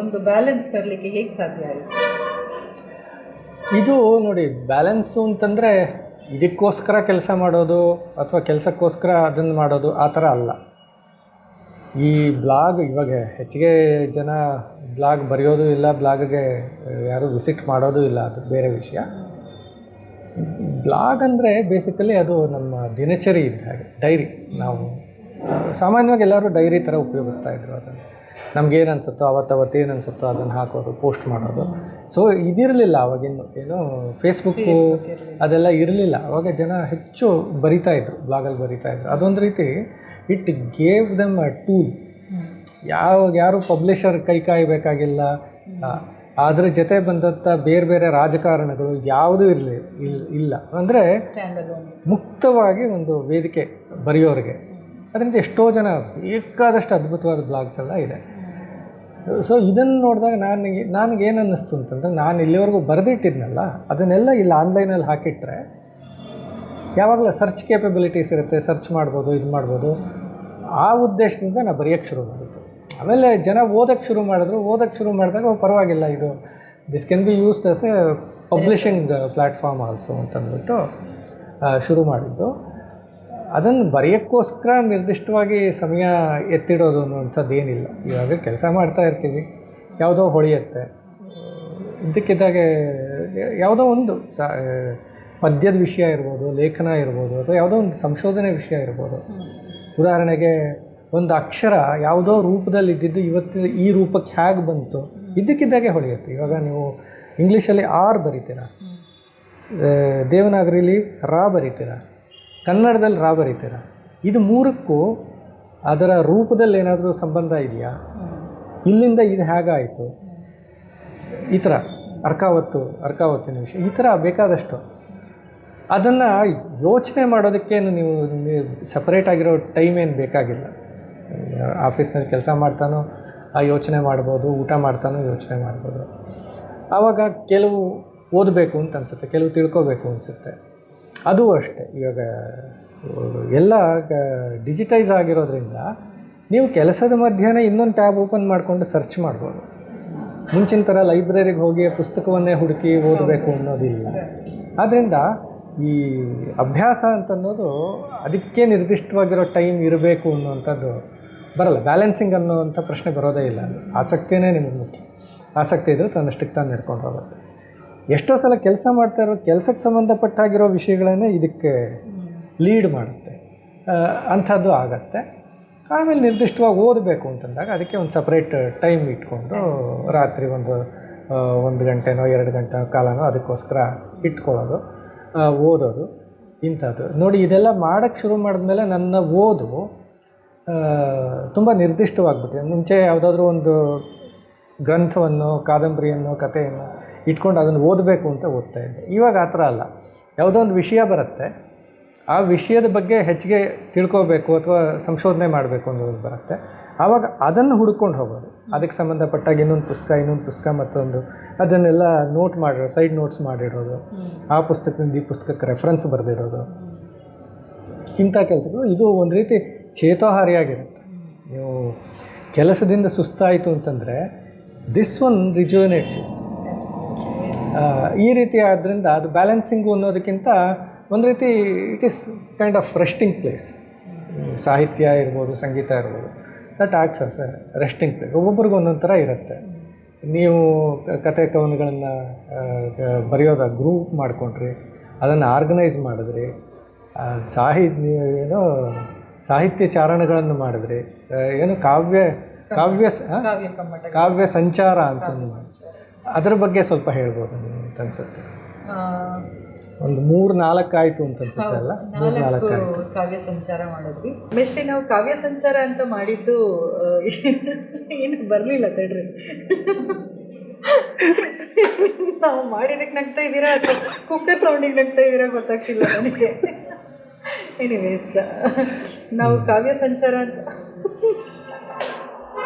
ಒಂದು ಬ್ಯಾಲೆನ್ಸ್ ತರಲಿಕ್ಕೆ ಹೇಗೆ ಸಾಧ್ಯ ಆಯಿತು? ಇದು ನೋಡಿ, ಬ್ಯಾಲೆನ್ಸು ಅಂತಂದರೆ ಇದಕ್ಕೋಸ್ಕರ ಕೆಲಸ ಮಾಡೋದು ಅಥವಾ ಕೆಲಸಕ್ಕೋಸ್ಕರ ಅದನ್ನು ಮಾಡೋದು ಆ ಥರ ಅಲ್ಲ. ಈ ಬ್ಲಾಗ್, ಇವಾಗ ಹೆಚ್ಚಿಗೆ ಜನ ಬ್ಲಾಗ್ ಬರೆಯೋದು ಇಲ್ಲ, ಬ್ಲಾಗ್ಗೆ ಯಾರೂ ವಿಸಿಟ್ ಮಾಡೋದು ಇಲ್ಲ, ಅದು ಬೇರೆ ವಿಷಯ. ಬ್ಲಾಗ್ ಅಂದರೆ ಬೇಸಿಕಲಿ ಅದು ನಮ್ಮ ದಿನಚರಿ ಇದ್ದ ಹಾಗೆ, ಡೈರಿ. ನಾವು ಸಾಮಾನ್ಯವಾಗಿ ಎಲ್ಲರೂ ಡೈರಿ ಥರ ಉಪಯೋಗಿಸ್ತಾ ಇದ್ರು ಅದನ್ನು. ನಮಗೇನು ಅನಿಸುತ್ತೋ ಅವತ್ತೇನು ಅನಿಸುತ್ತೋ ಅದನ್ನು ಹಾಕೋದು, ಪೋಸ್ಟ್ ಮಾಡೋದು. ಸೊ ಇದಿರಲಿಲ್ಲ ಆವಾಗಿನ್ನು, ಏನು ಫೇಸ್ಬುಕ್ಕು ಅದೆಲ್ಲ ಇರಲಿಲ್ಲ. ಆವಾಗ ಜನ ಹೆಚ್ಚು ಬರಿತಾಯಿದ್ರು, ಬ್ಲಾಗಲ್ಲಿ ಬರಿತಾಯಿದ್ರು. ಅದೊಂದು ರೀತಿ it gave dum a tool. ಯಾರು ಪಬ್ಲಿಷರ್ ಕೈ ಕಾಯಬೇಕಾಗಿಲ್ಲ. ಅದ್ರ ಜೊತೆ ಬಂದಂಥ ಬೇರೆ ಬೇರೆ ರಾಜಕಾರಣಗಳು ಯಾವುದೂ ಇಲ್ಲ. ಅಂದರೆ ಮುಕ್ತವಾಗಿ ಒಂದು ವೇದಿಕೆ ಬರೆಯೋರಿಗೆ. ಅದರಿಂದ ಎಷ್ಟೋ ಜನ ಬೇಕಾದಷ್ಟು ಅದ್ಭುತವಾದ ಬ್ಲಾಗ್ಸ್ ಎಲ್ಲ ಇದೆ. ಸೊ ಇದನ್ನು ನೋಡಿದಾಗ ನನಗೇನು ಅನ್ನಿಸ್ತು ಅಂತಂದರೆ, ನಾನು ಇಲ್ಲಿವರೆಗೂ ಬರೆದಿಟ್ಟಿದ್ನಲ್ಲ ಅದನ್ನೆಲ್ಲ ಇಲ್ಲಿ ಆನ್ಲೈನಲ್ಲಿ ಹಾಕಿಟ್ರೆ ಯಾವಾಗಲೂ ಸರ್ಚ್ ಕೇಪಬಿಲಿಟೀಸ್ ಇರುತ್ತೆ, ಸರ್ಚ್ ಮಾಡ್ಬೋದು, ಇದು ಮಾಡ್ಬೋದು. ಆ ಉದ್ದೇಶದಿಂದ ನಾನು ಬರೆಯೋಕ್ಕೆ ಶುರು ಮಾಡಿದ್ದು. ಆಮೇಲೆ ಜನ ಓದೋಕ್ಕೆ ಶುರು ಮಾಡಿದಾಗ ಪರವಾಗಿಲ್ಲ, ಇದು this can be used as A publishing platform also ಅಂತಂದ್ಬಿಟ್ಟು ಶುರು ಮಾಡಿದ್ದು. ಅದನ್ನು ಬರೆಯೋಕ್ಕೋಸ್ಕರ ನಿರ್ದಿಷ್ಟವಾಗಿ ಸಮಯ ಎತ್ತಿಡೋದು ಅನ್ನುವಂಥದ್ದು ಏನಿಲ್ಲ. ಇವಾಗ ಕೆಲಸ ಮಾಡ್ತಾ ಇರ್ತೀವಿ, ಯಾವುದೋ ಹೊಳೆಯುತ್ತೆ, ಇದ್ದಕ್ಕಿದ್ದಾಗೆ ಯಾವುದೋ ಒಂದು ಪದ್ಯದ ವಿಷಯ ಇರ್ಬೋದು, ಲೇಖನ ಇರ್ಬೋದು, ಅಥವಾ ಯಾವುದೋ ಒಂದು ಸಂಶೋಧನೆ ವಿಷಯ ಇರ್ಬೋದು. ಉದಾಹರಣೆಗೆ ಒಂದು ಅಕ್ಷರ ಯಾವುದೋ ರೂಪದಲ್ಲಿ ಇದ್ದಿದ್ದು ಇವತ್ತು ಈ ರೂಪಕ್ಕೆ ಹೇಗೆ ಬಂತು, ಇದ್ದಕ್ಕಿದ್ದಾಗೆ ಹೊಳೆಯುತ್ತೆ. ಇವಾಗ ನೀವು ಇಂಗ್ಲೀಷಲ್ಲಿ ಆರ್ ಬರಿತೀರ, ದೇವನಾಗರಿಲಿ ರಾ ಬರಿತೀರ, ಕನ್ನಡದಲ್ಲಿ ರಾ ಬರಿತೀರ. ಇದು ಮೂರಕ್ಕೂ ಅದರ ರೂಪದಲ್ಲಿ ಏನಾದರೂ ಸಂಬಂಧ ಇದೆಯಾ? ಇಲ್ಲಿಂದ ಇದು ಹೇಗಾಯಿತು? ಈ ಥರ ಅರ್ಕಾವತ್ತಿನ ವಿಷಯ, ಈ ಥರ ಬೇಕಾದಷ್ಟು. ಅದನ್ನು ಯೋಚನೆ ಮಾಡೋದಕ್ಕೇನು ನೀವು ಸಪ್ರೇಟ್ ಆಗಿರೋ ಟೈಮ್ ಏನು ಬೇಕಾಗಿಲ್ಲ. ಆಫೀಸ್ನಲ್ಲಿ ಕೆಲಸ ಮಾಡ್ತಾನೋ ಆ ಯೋಚನೆ ಮಾಡ್ಬೋದು, ಊಟ ಮಾಡ್ತಾನೋ ಯೋಚನೆ ಮಾಡ್ಬೋದು. ಆವಾಗ ಕೆಲವು ಓದಬೇಕು ಅಂತ ಅನಿಸುತ್ತೆ, ಕೆಲವು ತಿಳ್ಕೋಬೇಕು ಅನಿಸುತ್ತೆ. ಅದು ಅಷ್ಟೇ. ಇವಾಗ ಎಲ್ಲ ಡಿಜಿಟೈಸ್ ಆಗಿರೋದ್ರಿಂದ ನೀವು ಕೆಲಸದ ಮಧ್ಯೆ ಇನ್ನೊಂದು ಟ್ಯಾಬ್ ಓಪನ್ ಮಾಡಿಕೊಂಡು ಸರ್ಚ್ ಮಾಡ್ಬೋದು. ಮುಂಚಿನ ಥರ ಲೈಬ್ರರಿಗೆ ಹೋಗಿ ಪುಸ್ತಕವನ್ನೇ ಹುಡುಕಿ ಓದಬೇಕು ಅನ್ನೋದಿಲ್ಲ. ಆದ್ದರಿಂದ ಈ ಅಭ್ಯಾಸ ಅಂತನ್ನೋದು ಅದಕ್ಕೆ ನಿರ್ದಿಷ್ಟವಾಗಿರೋ ಟೈಮ್ ಇರಬೇಕು ಅನ್ನುವಂಥದ್ದು ಬರಲ್ಲ. ಬ್ಯಾಲೆನ್ಸಿಂಗ್ ಅನ್ನೋವಂಥ ಪ್ರಶ್ನೆ ಬರೋದೇ ಇಲ್ಲ. ಆಸಕ್ತಿಯೇ ನಿಮಗೆ ಮುಖ್ಯ. ಆಸಕ್ತಿ ಇದ್ದರೆ ತನ್ನಷ್ಟಕ್ಕೆ ತಾನು ನಡ್ಕೊಂಡು ಹೋಗುತ್ತೆ. ಎಷ್ಟೋ ಸಲ ಕೆಲಸ ಮಾಡ್ತಾ ಇರೋ ಕೆಲಸಕ್ಕೆ ಸಂಬಂಧಪಟ್ಟಾಗಿರೋ ವಿಷಯಗಳನ್ನೇ ಇದಕ್ಕೆ ಲೀಡ್ ಮಾಡುತ್ತೆ, ಅಂಥದ್ದು ಆಗತ್ತೆ. ಆಮೇಲೆ ನಿರ್ದಿಷ್ಟವಾಗಿ ಓದಬೇಕು ಅಂತಂದಾಗ ಅದಕ್ಕೆ ಒಂದು ಸಪ್ರೇಟ್ ಟೈಮ್ ಇಟ್ಕೊಂಡು ರಾತ್ರಿ ಒಂದು ಗಂಟೆನೋ 2 ಗಂಟೆ ಕಾಲನೋ ಅದಕ್ಕೋಸ್ಕರ ಇಟ್ಕೊಳ್ಳೋದು, ಓದೋದು ಇಂಥದ್ದು. ನೋಡಿ, ಇದೆಲ್ಲ ಮಾಡೋಕ್ಕೆ ಶುರು ಮಾಡಿದ್ಮೇಲೆ ನನ್ನ ಓದು ತುಂಬ ನಿರ್ದಿಷ್ಟವಾಗ್ಬಿಟ್ಟಿದೆ. ಮುಂಚೆ ಯಾವುದಾದ್ರೂ ಒಂದು ಗ್ರಂಥವನ್ನು, ಕಾದಂಬರಿಯನ್ನು, ಕಥೆಯನ್ನು ಇಟ್ಕೊಂಡು ಅದನ್ನು ಓದಬೇಕು ಅಂತ ಓದ್ತಾ ಇದ್ದೆ. ಇವಾಗ ಆ ಥರ ಅಲ್ಲ. ಯಾವುದೋ ಒಂದು ವಿಷಯ ಬರುತ್ತೆ, ಆ ವಿಷಯದ ಬಗ್ಗೆ ಹೆಚ್ಚಿಗೆ ತಿಳ್ಕೋಬೇಕು ಅಥವಾ ಸಂಶೋಧನೆ ಮಾಡಬೇಕು ಅನ್ನೋದು ಬರುತ್ತೆ. ಆವಾಗ ಅದನ್ನು ಹುಡ್ಕೊಂಡು ಹೋಗೋದು, ಅದಕ್ಕೆ ಸಂಬಂಧಪಟ್ಟಾಗ ಇನ್ನೊಂದು ಪುಸ್ತಕ ಮತ್ತೊಂದು, ಅದನ್ನೆಲ್ಲ ನೋಟ್ ಮಾಡಿರೋ ಸೈಡ್ ನೋಟ್ಸ್ ಮಾಡಿಡೋದು, ಆ ಪುಸ್ತಕದಿಂದ ಈ ಪುಸ್ತಕಕ್ಕೆ ರೆಫರೆನ್ಸ್ ಬರೆದಿಡೋದು, ಇಂಥ ಕೆಲಸಗಳು. ಇದು ಒಂದು ರೀತಿ ಚೇತೋಹಾರಿಯಾಗಿರುತ್ತೆ. ನೀವು ಕೆಲಸದಿಂದ ಸುಸ್ತಾಯಿತು ಅಂತಂದರೆ ದಿಸ್ ಒನ್ ರಿಜುವಿನೇಟ್ಸ್ ಯು. ಈ ರೀತಿ ಆದ್ದರಿಂದ ಅದು ಬ್ಯಾಲೆನ್ಸಿಂಗು ಅನ್ನೋದಕ್ಕಿಂತ ಒಂದು ರೀತಿ it is kind of resting place. ಸಾಹಿತ್ಯ ಇರ್ಬೋದು, ಸಂಗೀತ ಇರ್ಬೋದು, that acts as A resting place. ಒಬ್ಬೊಬ್ರಿಗೆ ಒಂದೊಂದು ಥರ ಇರುತ್ತೆ. ನೀವು ಕತೆ ಕವನಗಳನ್ನು ಬರೆಯೋದ ಗ್ರೂಪ್ ಮಾಡಿಕೊಂಡ್ರಿ, ಅದನ್ನು ಆರ್ಗನೈಸ್ ಮಾಡಿದ್ರಿ, ಸಾಹಿತ್ಯ ಚಾರಣಗಳನ್ನು ಮಾಡಿದ್ರಿ, ಕಾವ್ಯ ಸಂಚಾರ ಅಂತ ಅದರ ಬಗ್ಗೆ ಸ್ವಲ್ಪ ಹೇಳ್ಬೋದು ನೀವು ಅಂತ ಅನ್ಸುತ್ತೆ. ಒಂದು 3-4 ಆಯಿತು ಅಂತ ಅನ್ಸುತ್ತೆ ಅಲ್ಲ? 3-4 ಆಯಿತು ಕಾವ್ಯ ಸಂಚಾರ ಮಾಡಿದ್ವಿ. ಮೆಸ್ಟ್ರಿ, ನಾವು ಕಾವ್ಯ ಸಂಚಾರ ಅಂತ ಮಾಡಿದ್ದು ಏನು ಬರಲಿಲ್ಲ ತಡ್ರಿ. ನಾವು ಮಾಡಿದಕ್ಕೆ ನಗ್ತಾ ಇದ್ದೀರಾ ಅಥವಾ ಕುಕ್ಕರ್ ಸೌಂಡಿಗೆ ನಗ್ತಾ ಇದ್ದೀರಾ ಗೊತ್ತಾಗ್ತಿಲ್ಲ ನನಗೆ. ಎನಿವೇಸ್, ನಾವು ಕಾವ್ಯ ಸಂಚಾರ ಅಂತ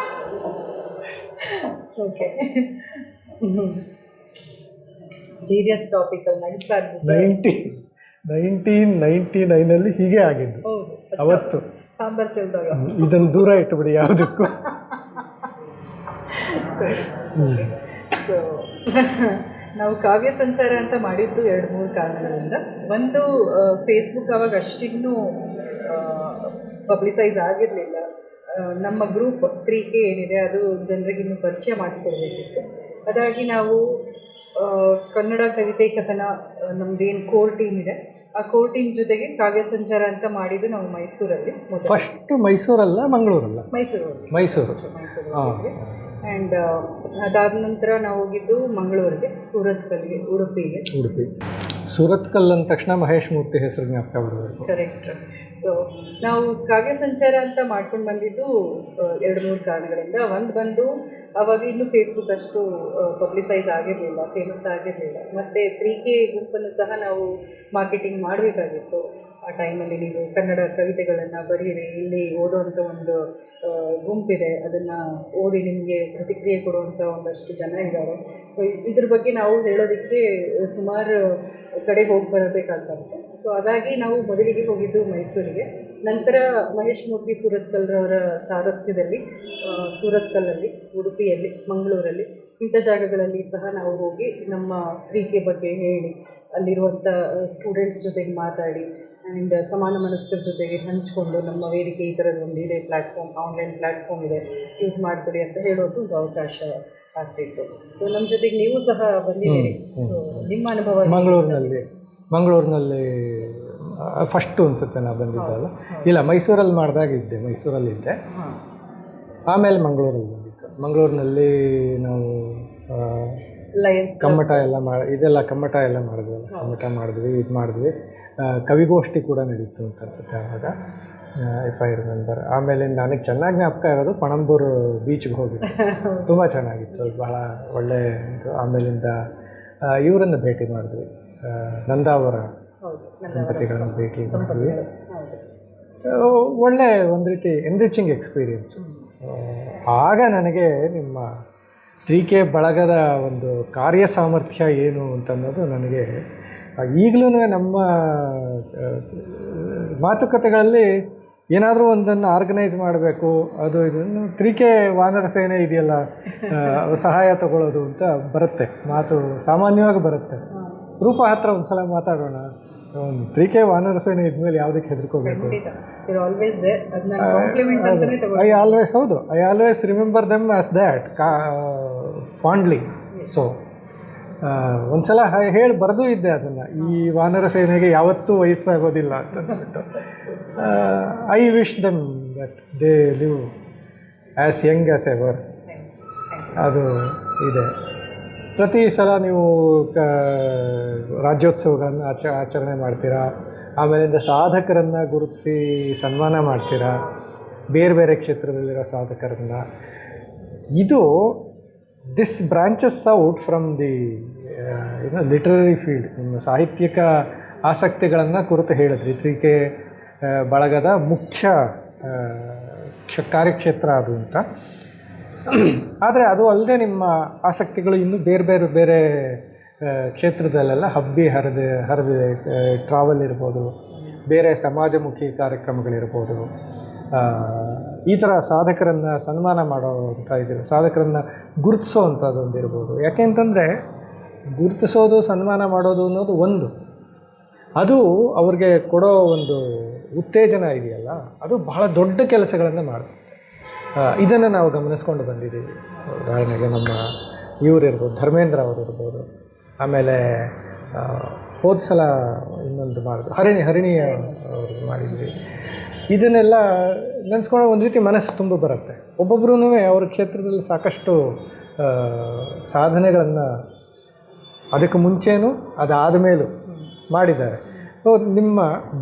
ಓಕೆ ಸೀರಿಯಸ್ ಟಾಪಿಕಲ್ಲಿ ನಗಿಸ್ಬಾರ್ದು. 1999 ಹೀಗೆ ಆಗಿದ್ದು. ಹೌದು, ಅವತ್ತು ಸಾಂಬಾರ್ ಚೆಲ್ದಾಗ ಇದನ್ನು ದೂರ ಇಟ್ಟುಬಿಡಿ ಯಾವುದಕ್ಕೂ. ಸೊ ನಾವು ಕಾವ್ಯ ಸಂಚಾರ ಅಂತ ಮಾಡಿದ್ದು 2-3 ಕಾರಣಗಳಿಂದ. ಒಂದು, ಫೇಸ್ಬುಕ್ ಆವಾಗ ಅಷ್ಟಿನ್ನೂ ಪಬ್ಲಿಸೈಸ್ ಆಗಿರಲಿಲ್ಲ. ನಮ್ಮ ಗ್ರೂಪ್ 3K ಏನಿದೆ ಅದು ಜನರಿಗೆ ಇನ್ನೂ ಪರಿಚಯ ಮಾಡಿಸ್ಕೊಡ್ಬೇಕಿತ್ತು. ಅದಾಗಿ ನಾವು ಕನ್ನಡ ಕವಿತೆ ಕಥನ ನಮ್ಮದೇನು ಕೋರ್ ಟೀಮ್ ಇದೆ, ಆ ಕೋರ್ ಟೀಮ್ ಜೊತೆಗೆ ಕಾವ್ಯ ಸಂಚಾರ ಅಂತ ಮಾಡಿದ್ದು ನಾವು ಮೈಸೂರಲ್ಲಿ. ಫಸ್ಟ್ ಮೈಸೂರಲ್ಲ, ಮಂಗಳೂರಲ್ಲ, ಮೈಸೂರು. ಆ್ಯಂಡ್ ಅದಾದ ನಂತರ ನಾವು ಹೋಗಿದ್ದು ಮಂಗಳೂರಿಗೆ, ಸೂರತ್ಕಲ್ಗೆ, ಉಡುಪಿ. ಸೂರತ್ಕಲ್ ಅಂದ ತಕ್ಷಣ ಮಹೇಶ್ ಮೂರ್ತಿ ಹೆಸರು ಜ್ಞಾಪಕ ಬರಬೇಕು. ಕರೆಕ್ಟ್. ಸೊ ನಾವು ಕಾವ್ಯ ಸಂಚಾರ ಅಂತ ಮಾಡ್ಕೊಂಡು ಬಂದಿದ್ದು 2-3 ಕಾರಣಗಳಿಂದ. ಒಂದು ಬಂದು ಆವಾಗ ಇನ್ನೂ ಫೇಸ್ಬುಕ್ ಅಷ್ಟು ಪಬ್ಲಿಸೈಸ್ ಆಗಿರಲಿಲ್ಲ, ಫೇಮಸ್ ಆಗಿರಲಿಲ್ಲ. ಮತ್ತು 3K ಗುಂಪನ್ನು ಸಹ ನಾವು ಮಾರ್ಕೆಟಿಂಗ್ ಮಾಡಬೇಕಾಗಿತ್ತು. ಆ ಟೈಮಲ್ಲಿ ನೀವು ಕನ್ನಡ ಕವಿತೆಗಳನ್ನು ಬರೀರಿ, ಇಲ್ಲಿ ಓದೋವಂಥ ಒಂದು ಗುಂಪಿದೆ, ಅದನ್ನು ಓದಿ ನಿಮಗೆ ಪ್ರತಿಕ್ರಿಯೆ ಕೊಡುವಂಥ ಒಂದಷ್ಟು ಜನ ಇದ್ದಾರೆ. ಸೊ ಇದ್ರ ಬಗ್ಗೆ ನಾವು ಹೇಳೋದಕ್ಕೆ ಸುಮಾರು ಕಡೆ ಹೋಗಿ ಬರಬೇಕಾಗುತ್ತೆ. ಸೊ ಅದಾಗಿ ನಾವು ಮೊದಲಿಗೆ ಹೋಗಿದ್ದು ಮೈಸೂರಿಗೆ. ನಂತರ ಮಹೇಶ್ ಮೂರ್ತಿ ಸೂರತ್ಕಲ್ರವರ ಸಾರಥ್ಯದಲ್ಲಿ ಸೂರತ್ಕಲ್ಲಲ್ಲಿ, ಉಡುಪಿಯಲ್ಲಿ, ಮಂಗಳೂರಲ್ಲಿ ಇಂಥ ಜಾಗಗಳಲ್ಲಿ ಸಹ ನಾವು ಹೋಗಿ ನಮ್ಮ 3K ಬಗ್ಗೆ ಹೇಳಿ, ಅಲ್ಲಿರುವಂಥ ಸ್ಟೂಡೆಂಟ್ಸ್ ಜೊತೆಗೆ ಮಾತಾಡಿ ಆ್ಯಂಡ್ ಸಮಾನ ಮನಸ್ಕರ ಜೊತೆಗೆ ಹಂಚಿಕೊಂಡು ನಮ್ಮ ವೇದಿಕೆ ಈ ಥರದ ಒಂದು ಇದೆ, ಪ್ಲ್ಯಾಟ್ಫಾರ್ಮ್, ಆನ್ಲೈನ್ ಪ್ಲ್ಯಾಟ್ಫಾರ್ಮ್ ಇದೆ, ಯೂಸ್ ಮಾಡಿಕೊಡಿ ಅಂತ ಹೇಳೋದು ಒಂದು ಅವಕಾಶ ಆಗ್ತಿತ್ತು. ಸೊ ನಮ್ಮ ಜೊತೆಗೆ ನೀವು ಸಹ ಬಂದಿದ್ದೀರಿ. ಸೊ ನಿಮ್ಮ ಅನುಭವ ಮಂಗಳೂರಿನಲ್ಲಿ ಫಸ್ಟು ಅನಿಸುತ್ತೆ ನಾವು ಬಂದಿದ್ದಲ್ಲ. ಇಲ್ಲ, ಮೈಸೂರಲ್ಲಿ ಮಾಡಿದಾಗಿದ್ದೆ, ಮೈಸೂರಲ್ಲಿದ್ದೆ. ಆಮೇಲೆ ಮಂಗಳೂರಲ್ಲಿ ಬಂದಿದ್ದು. ಮಂಗಳೂರಿನಲ್ಲಿ ನಾವು ಲಯನ್ಸ್ ಕಮ್ಮಟ ಎಲ್ಲ ಕಮ್ಮಟ ಎಲ್ಲ ಮಾಡಿದ್ವಲ್ಲ, ಕಮ್ಮಟ ಮಾಡಿದ್ವಿ. ಕವಿಗೋಷ್ಠಿ ಕೂಡ ನಡೀತು ಅಂತ ಅನ್ಸುತ್ತೆ ಆವಾಗ, ಇಫ್ ಐ ರಿಮೆಂಬರ್. ಆಮೇಲೆ ನನಗೆ ಚೆನ್ನಾಗಿ ಜ್ಞಾಪಕ ಇರೋದು ಪಣಂಬೂರು ಬೀಚ್ಗೆ ಹೋಗಿದ್ದು, ತುಂಬ ಚೆನ್ನಾಗಿತ್ತು, ಅದು ಭಾಳ ಒಳ್ಳೆ ಇದು. ಆಮೇಲಿಂದ ಇವರನ್ನು ಭೇಟಿ ಮಾಡಿದ್ವಿ, ನಂದಾವರ ದಂಪತಿಗಳನ್ನು ಭೇಟಿ ಮಾಡಿದ್ವಿ. ಒಳ್ಳೆ ಒಂದು ರೀತಿ ಎನ್ರಿಚಿಂಗ್ ಎಕ್ಸ್ಪೀರಿಯನ್ಸು. ಆಗ ನನಗೆ ನಿಮ್ಮ 3K ಬಳಗದ ಒಂದು ಕಾರ್ಯ ಸಾಮರ್ಥ್ಯ ಏನು ಅಂತನ್ನೋದು ನನಗೆ ಈಗಲೂ ನಮ್ಮ ಮಾತುಕತೆಗಳಲ್ಲಿ ಏನಾದರೂ ಒಂದನ್ನು ಆರ್ಗನೈಸ್ ಮಾಡಬೇಕು, ಅದು ಇದನ್ನು 3K ವಾನರ ಸೇನೆ ಇದೆಯಲ್ಲ, ಸಹಾಯ ತಗೊಳ್ಳೋದು ಅಂತ ಬರುತ್ತೆ, ಮಾತು ಸಾಮಾನ್ಯವಾಗಿ ಬರುತ್ತೆ. ರೂಪ ಹತ್ರ ಒಂದು ಸಲ ಮಾತಾಡೋಣ, ಒಂದು 3K ವಾನರ ಸೇನೆ ಇದ್ಮೇಲೆ ಯಾವುದಕ್ಕೆ ಹೆದರ್ಕೋಬೇಕು. ಹೌದು, I always remember them as that fondly. So ಒಂದು ಸಲ ಹೇಳಿ ಬರೆದೂ ಇದ್ದೆ ಅದನ್ನು, ಈ ವಾನರ ಸೇನೆಗೆ ಯಾವತ್ತೂ ವಯಸ್ಸಾಗೋದಿಲ್ಲ ಅಂತಂದ್ಬಿಟ್ಟು. I wish them that they live as young as ever. ಅದು ಇದೆ. ಪ್ರತಿ ಸಲ ನೀವು ರಾಜ್ಯೋತ್ಸವಗಳನ್ನು ಆಚರಣೆ ಮಾಡ್ತೀರಾ, ಆಮೇಲಿಂದ ಸಾಧಕರನ್ನು ಗುರುತಿಸಿ ಸನ್ಮಾನ ಮಾಡ್ತೀರಾ, ಬೇರೆ ಬೇರೆ ಕ್ಷೇತ್ರದಲ್ಲಿರೋ ಸಾಧಕರನ್ನು. ಇದು this branches out from the literary field. ನಿಮ್ಮ ಸಾಹಿತ್ಯಿಕ ಆಸಕ್ತಿಗಳನ್ನು ಕುರಿತು ಹೇಳಿದ್ರಿ. 3K ಬಳಗದ ಮುಖ್ಯ ಕಾರ್ಯಕ್ಷೇತ್ರ ಅದು ಅಂತ. ಆದರೆ ಅದು ಅಲ್ಲದೆ ನಿಮ್ಮ ಆಸಕ್ತಿಗಳು ಇನ್ನೂ ಬೇರೆ ಕ್ಷೇತ್ರದಲ್ಲೆಲ್ಲ ಹರಿದಿದೆ. ಟ್ರಾವೆಲ್ ಇರ್ಬೋದು, ಬೇರೆ ಸಮಾಜಮುಖಿ ಕಾರ್ಯಕ್ರಮಗಳಿರ್ಬೋದು, ಈ ಥರ ಸಾಧಕರನ್ನು ಸನ್ಮಾನ ಮಾಡೋವಂಥ ಇದಿರೋ, ಸಾಧಕರನ್ನು ಗುರುತಿಸೋ ಅಂಥದ್ದೊಂದು ಇರ್ಬೋದು. ಯಾಕೆಂತಂದರೆ ಗುರುತಿಸೋದು, ಸನ್ಮಾನ ಮಾಡೋದು ಅನ್ನೋದು ಒಂದು, ಅದು ಅವ್ರಿಗೆ ಕೊಡೋ ಒಂದು ಉತ್ತೇಜನ ಇದೆಯಲ್ಲ, ಅದು ಬಹಳ ದೊಡ್ಡ ಕೆಲಸಗಳನ್ನು ಮಾಡುತ್ತೆ. ಇದನ್ನು ನಾವು ಗಮನಿಸ್ಕೊಂಡು ಬಂದಿದ್ದೀವಿ. ಉದಾಹರಣೆಗೆ ನಮ್ಮ ಇವರಿರ್ಬೋದು, ಧರ್ಮೇಂದ್ರ ಅವರಿರ್ಬೋದು, ಆಮೇಲೆ ಹೋದ ಸಲ ಇನ್ನೊಂದು ಮಾಡಿದ್ರು ಹರಿಣಿ ಅವರು ಮಾಡಿದ್ವಿ. ಇದನ್ನೆಲ್ಲ ನೆನೆಸ್ಕೊಂಡು ಒಂದು ರೀತಿ ಮನಸ್ಸು ತುಂಬ ಬರುತ್ತೆ. ಒಬ್ಬೊಬ್ಬರೂ ಅವ್ರ ಕ್ಷೇತ್ರದಲ್ಲಿ ಸಾಕಷ್ಟು ಸಾಧನೆಗಳನ್ನು ಅದಕ್ಕೆ ಮುಂಚೆನೂ ಅದಾದ ಮೇಲೂ ಮಾಡಿದ್ದಾರೆ. ಸೊ ನಿಮ್ಮ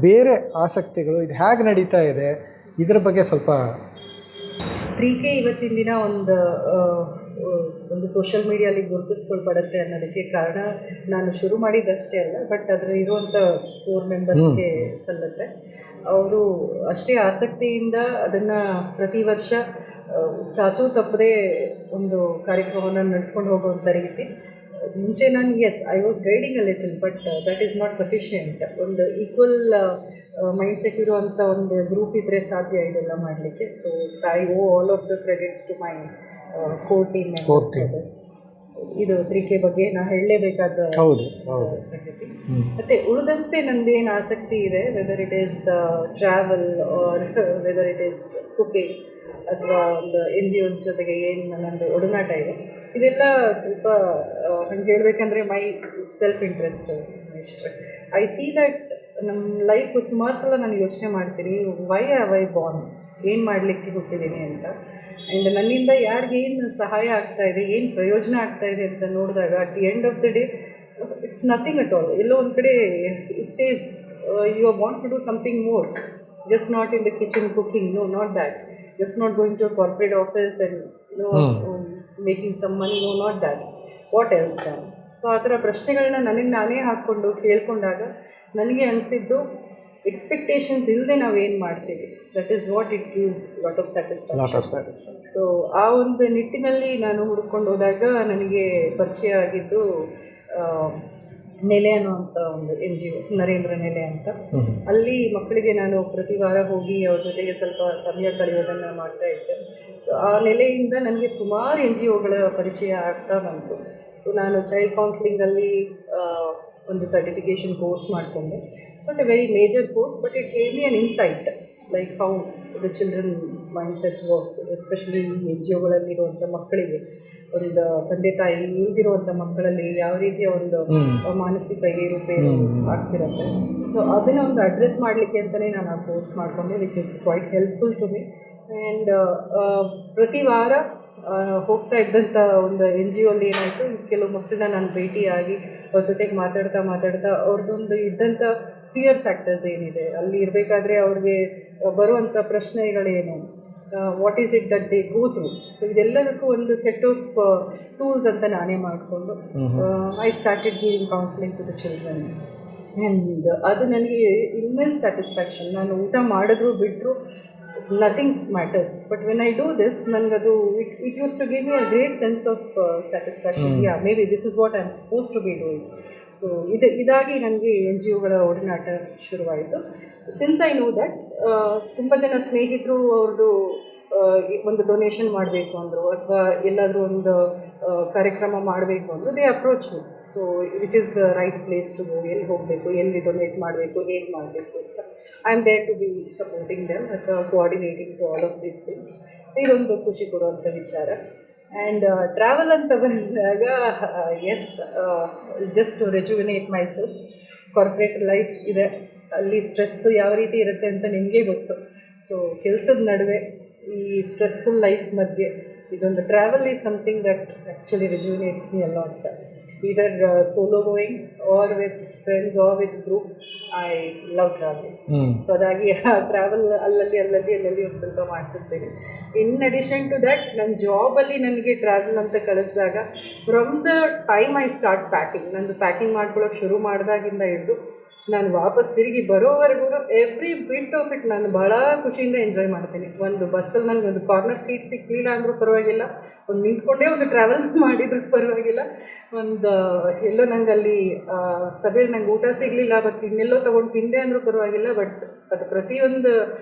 ಬೇರೆ ಆಸಕ್ತಿಗಳು ಇದು ಹೇಗೆ ನಡೀತಾ ಇದೆ, ಇದರ ಬಗ್ಗೆ ಸ್ವಲ್ಪ. 3K ಇವತ್ತಿನ ದಿನ ಒಂದು ಸೋಷಿಯಲ್ ಮೀಡಿಯಲ್ಲಿ ಗುರುತಿಸ್ಕೊಳ್ಪಡುತ್ತೆ ಅನ್ನೋದಕ್ಕೆ ಕಾರಣ ನಾನು ಶುರು ಮಾಡಿದ್ದಷ್ಟೇ ಅಲ್ಲ, ಬಟ್ ಅದರಲ್ಲಿ ಇರುವಂಥ 4 ಮೆಂಬರ್ಸ್ಗೆ ಸಲ್ಲುತ್ತೆ. ಅವರು ಅಷ್ಟೇ ಆಸಕ್ತಿಯಿಂದ ಅದನ್ನು ಪ್ರತಿ ವರ್ಷ ಚಾಚೂ ತಪ್ಪದೆ ಒಂದು ಕಾರ್ಯಕ್ರಮವನ್ನು ನಡೆಸ್ಕೊಂಡು ಹೋಗುವಂಥ ರೀತಿ. ಮುಂಚೆ ನಾನು I was guiding a little, but that is not sufficient. ಒಂದು ಈಕ್ವಲ್ ಮೈಂಡ್ಸೆಟ್ ಇರುವಂಥ ಒಂದು ಗ್ರೂಪ್ ಇದ್ದರೆ ಸಾಧ್ಯ ಇದೆಲ್ಲ ಮಾಡಲಿಕ್ಕೆ. So I owe all of the credits to my core team members. ಇದು 3K ಬಗ್ಗೆ ನಾನು ಹೇಳಲೇಬೇಕಾದ ಸಂಗತಿ. ಮತ್ತು ಉಳಿದಂತೆ ನಂದೇನು ಆಸಕ್ತಿ ಇದೆ, whether it is travel or whether it is cooking ಅಥವಾ ಒಂದು NGOs ಜೊತೆಗೆ ಏನು ನನ್ನೊಂದು ಒಡನಾಟ ಇದೆ, ಇದೆಲ್ಲ ಸ್ವಲ್ಪ ಹಂಗೆ ಹೇಳಬೇಕಂದ್ರೆ ಮೈ ಸೆಲ್ಫ್ ಇಂಟ್ರೆಸ್ಟ್ ಇಷ್ಟೇ. ಐ ಸಿ ದಟ್ ನಮ್ಮ ಲೈಫ್ ಸುಮಾರು ಸಲ ನಾನು ಯೋಚನೆ ಮಾಡ್ತೀನಿ, ವೈ ಹ್ಯಾವ್ ಐ ಬಾರ್ನ್, ಏನು ಮಾಡಲಿಕ್ಕೆ ಹುಟ್ಟಿದ್ದೀನಿ ಅಂತ. ಆ್ಯಂಡ್ ನನ್ನಿಂದ ಯಾರಿಗೇನು ಸಹಾಯ ಆಗ್ತಾಯಿದೆ, ಏನು ಪ್ರಯೋಜನ ಆಗ್ತಾಯಿದೆ ಅಂತ ನೋಡಿದಾಗ at the end of the day it's nothing at all. ಎಲ್ಲೋ ಒಂದು ಕಡೆ it says you are want to do something more, just not in the kitchen cooking, no not that. Just not going to a corporate office and making some money, no, not that. What else then? So ಆ ಥರ ಪ್ರಶ್ನೆಗಳನ್ನ ನನಗೆ ನಾನೇ ಹಾಕ್ಕೊಂಡು ಕೇಳ್ಕೊಂಡಾಗ ನನಗೆ ಅನಿಸಿದ್ದು, expectations ಇಲ್ಲದೆ ನಾವೇನು ಮಾಡ್ತೀವಿ, that is what it gives lot of satisfaction. So ಆ ಒಂದು ನಿಟ್ಟಿನಲ್ಲಿ ನಾನು ಹುಡ್ಕೊಂಡು ಹೋದಾಗ ನನಗೆ ಪರಿಚಯ ಆಗಿದ್ದು ನೆಲೆ ಅನ್ನುವಂಥ ಒಂದು NGO, ನರೇಂದ್ರ ನೆಲೆ ಅಂತ. ಅಲ್ಲಿ ಮಕ್ಕಳಿಗೆ ನಾನು ಪ್ರತಿ ವಾರ ಹೋಗಿ ಅವ್ರ ಜೊತೆಗೆ ಸ್ವಲ್ಪ ಸಮಯ ಕಳೆಯೋದನ್ನು ಮಾಡ್ತಾ ಇದ್ದೆ. ಸೊ ಆ ನೆಲೆಯಿಂದ ನನಗೆ ಸುಮಾರು NGOಗಳ ಪರಿಚಯ ಆಗ್ತಾ ಬಂತು. ಸೊ ನಾನು ಚೈಲ್ಡ್ ಕೌನ್ಸಿಲಿಂಗಲ್ಲಿ ಒಂದು ಸರ್ಟಿಫಿಕೇಷನ್ ಕೋರ್ಸ್ ಮಾಡಿಕೊಂಡೆ. So it a very major course, but it gave me an insight like how the children's mindset works, especially NGOಗಳಲ್ಲಿರುವಂಥ ಮಕ್ಕಳಿಗೆ, ಒಂದು ತಂದೆ ತಾಯಿ ಇಲ್ದಿರುವಂಥ ಮಕ್ಕಳಲ್ಲಿ ಯಾವ ರೀತಿಯ ಒಂದು ಮಾನಸಿಕ ಏರುಪೇರು ಆಗ್ತಿರುತ್ತೆ. ಸೊ ಅದನ್ನು ಒಂದು ಅಡ್ರೆಸ್ ಮಾಡಲಿಕ್ಕೆ ಅಂತಲೇ ನಾನು ಆ ಕೋರ್ಸ್ ಮಾಡಿಕೊಂಡೆ, which is quite helpful to me. And ಪ್ರತಿ ವಾರ ಹೋಗ್ತಾ ಇದ್ದಂಥ ಒಂದು NGOಲ್ಲಿ ಏನಾಯಿತು, ಕೆಲವು ಮಕ್ಕಳನ್ನ ನಾನು ಭೇಟಿಯಾಗಿ ಅವ್ರ ಜೊತೆಗೆ ಮಾತಾಡ್ತಾ ಅವ್ರದ್ದೊಂದು ಇದ್ದಂಥ ಫಿಯರ್ ಫ್ಯಾಕ್ಟರ್ಸ್ ಏನಿದೆ, ಅಲ್ಲಿ ಇರಬೇಕಾದ್ರೆ ಅವ್ರಿಗೆ ಬರುವಂಥ ಪ್ರಶ್ನೆಗಳೇನು, what is it that they go through. So ಇದೆಲ್ಲದಕ್ಕೂ ಒಂದು ಸೆಟ್ ಆಫ್ ಟೂಲ್ಸ್ ಅಂತ ನಾನೇ ಮಾಡಿಕೊಂಡು I started giving counselling to the children. And ಅದು ನನಗೆ ಇಮ್ಮೆನ್ಸ್ ಸ್ಯಾಟಿಸ್ಫ್ಯಾಕ್ಷನ್. ನಾನು ಊಟ ಮಾಡಿದ್ರು ಬಿಟ್ಟರು nothing matters. But when I do this, ನನಗದು it used to give me a great sense of satisfaction. Yeah, maybe this is what I'm supposed to be doing. So ಇದಾಗಿ ನನಗೆ N G ಒಗಳ ಒಡನಾಟ ಶುರುವಾಯಿತು. Since I know that ತುಂಬ ಜನ ಸ್ನೇಹಿತರು ಅವ್ರದ್ದು ಒಂದು ಡೊನೇಷನ್ ಮಾಡಬೇಕು ಅಂದರು ಅಥವಾ ಎಲ್ಲಾದರೂ ಒಂದು ಕಾರ್ಯಕ್ರಮ ಮಾಡಬೇಕು ಅಂದರು, they approach me. So which is the right place to go, ಎಲ್ಲಿ ಹೋಗಬೇಕು, ಎಲ್ಲಿ ಡೊನೇಟ್ ಮಾಡಬೇಕು, ಹೇಗೆ ಮಾಡಬೇಕು ಅಂತ. I am there to be supporting them ಅಥವಾ coordinating to all of these things. ಇದೊಂದು ಖುಷಿ ಕೊಡುವಂಥ ವಿಚಾರ. ಆ್ಯಂಡ್ ಟ್ರಾವೆಲ್ ಅಂತ ಬಂದಾಗ yes, just to rejuvenate myself. Corporate life ಇದೆ, ಅಲ್ಲಿ ಸ್ಟ್ರೆಸ್ ಯಾವ ರೀತಿ ಇರುತ್ತೆ ಅಂತ ನಿಮಗೆ ಗೊತ್ತು. ಸೊ ಕೆಲಸದ ನಡುವೆ ಈ ಸ್ಟ್ರೆಸ್ಫುಲ್ ಲೈಫ್ ಮಧ್ಯೆ ಇದೊಂದು travel is something that actually rejuvenates me a lot. either solo going or with friends or with group. I love traveling. So ಅದಾಗಿ ಟ್ರಾವೆಲ್ ಅಲ್ಲಲ್ಲಿ ಒಂದು ಸ್ವಲ್ಪ ಮಾಡ್ತಿರ್ತೇನೆ. ಇನ್ ಅಡಿಷನ್ ಟು ದ್ಯಾಟ್, ನನ್ನ ಜಾಬಲ್ಲಿ ನನಗೆ ಟ್ರಾವೆಲ್ ಅಂತ ಕಳಿಸಿದಾಗ from the time I start packing, ನಂದು ಪ್ಯಾಕಿಂಗ್ ಮಾಡ್ಕೊಳ್ಳೋಕೆ ಶುರು ಮಾಡಿದಾಗಿಂದ ಹಿಡಿದು ನಾನು ವಾಪಸ್ ತಿರುಗಿ ಬರೋವರೆಗೂ ಎವ್ರಿ ಬಿಟ್ ಆಫ್ ಇಟ್ ನಾನು ಭಾಳ ಖುಷಿಯಿಂದ ಎಂಜಾಯ್ ಮಾಡ್ತೀನಿ. ಒಂದು ಬಸ್ಸಲ್ಲಿ ನನಗೆ ಒಂದು ಕಾರ್ನರ್ ಸೀಟ್ ಸಿಕ್ಕಲಿಲ್ಲ ಅಂದರೂ ಪರವಾಗಿಲ್ಲ, ಒಂದು ನಿಂತ್ಕೊಂಡೇ ಒಂದು ಟ್ರಾವೆಲ್ ಮಾಡಿದ್ರೂ ಪರವಾಗಿಲ್ಲ, ಒಂದು ಎಲ್ಲೋ ನಂಗೆ ಅಲ್ಲಿ ಸಭೆಯಲ್ಲಿ ನಂಗೆ ಊಟ ಸಿಗಲಿಲ್ಲ ಮತ್ತು ಇನ್ನೆಲ್ಲೋ ತೊಗೊಂಡು ತಿಂದೆ ಅಂದರೂ ಪರವಾಗಿಲ್ಲ. ಬಟ್ ಅದು ಪ್ರತಿಯೊಂದು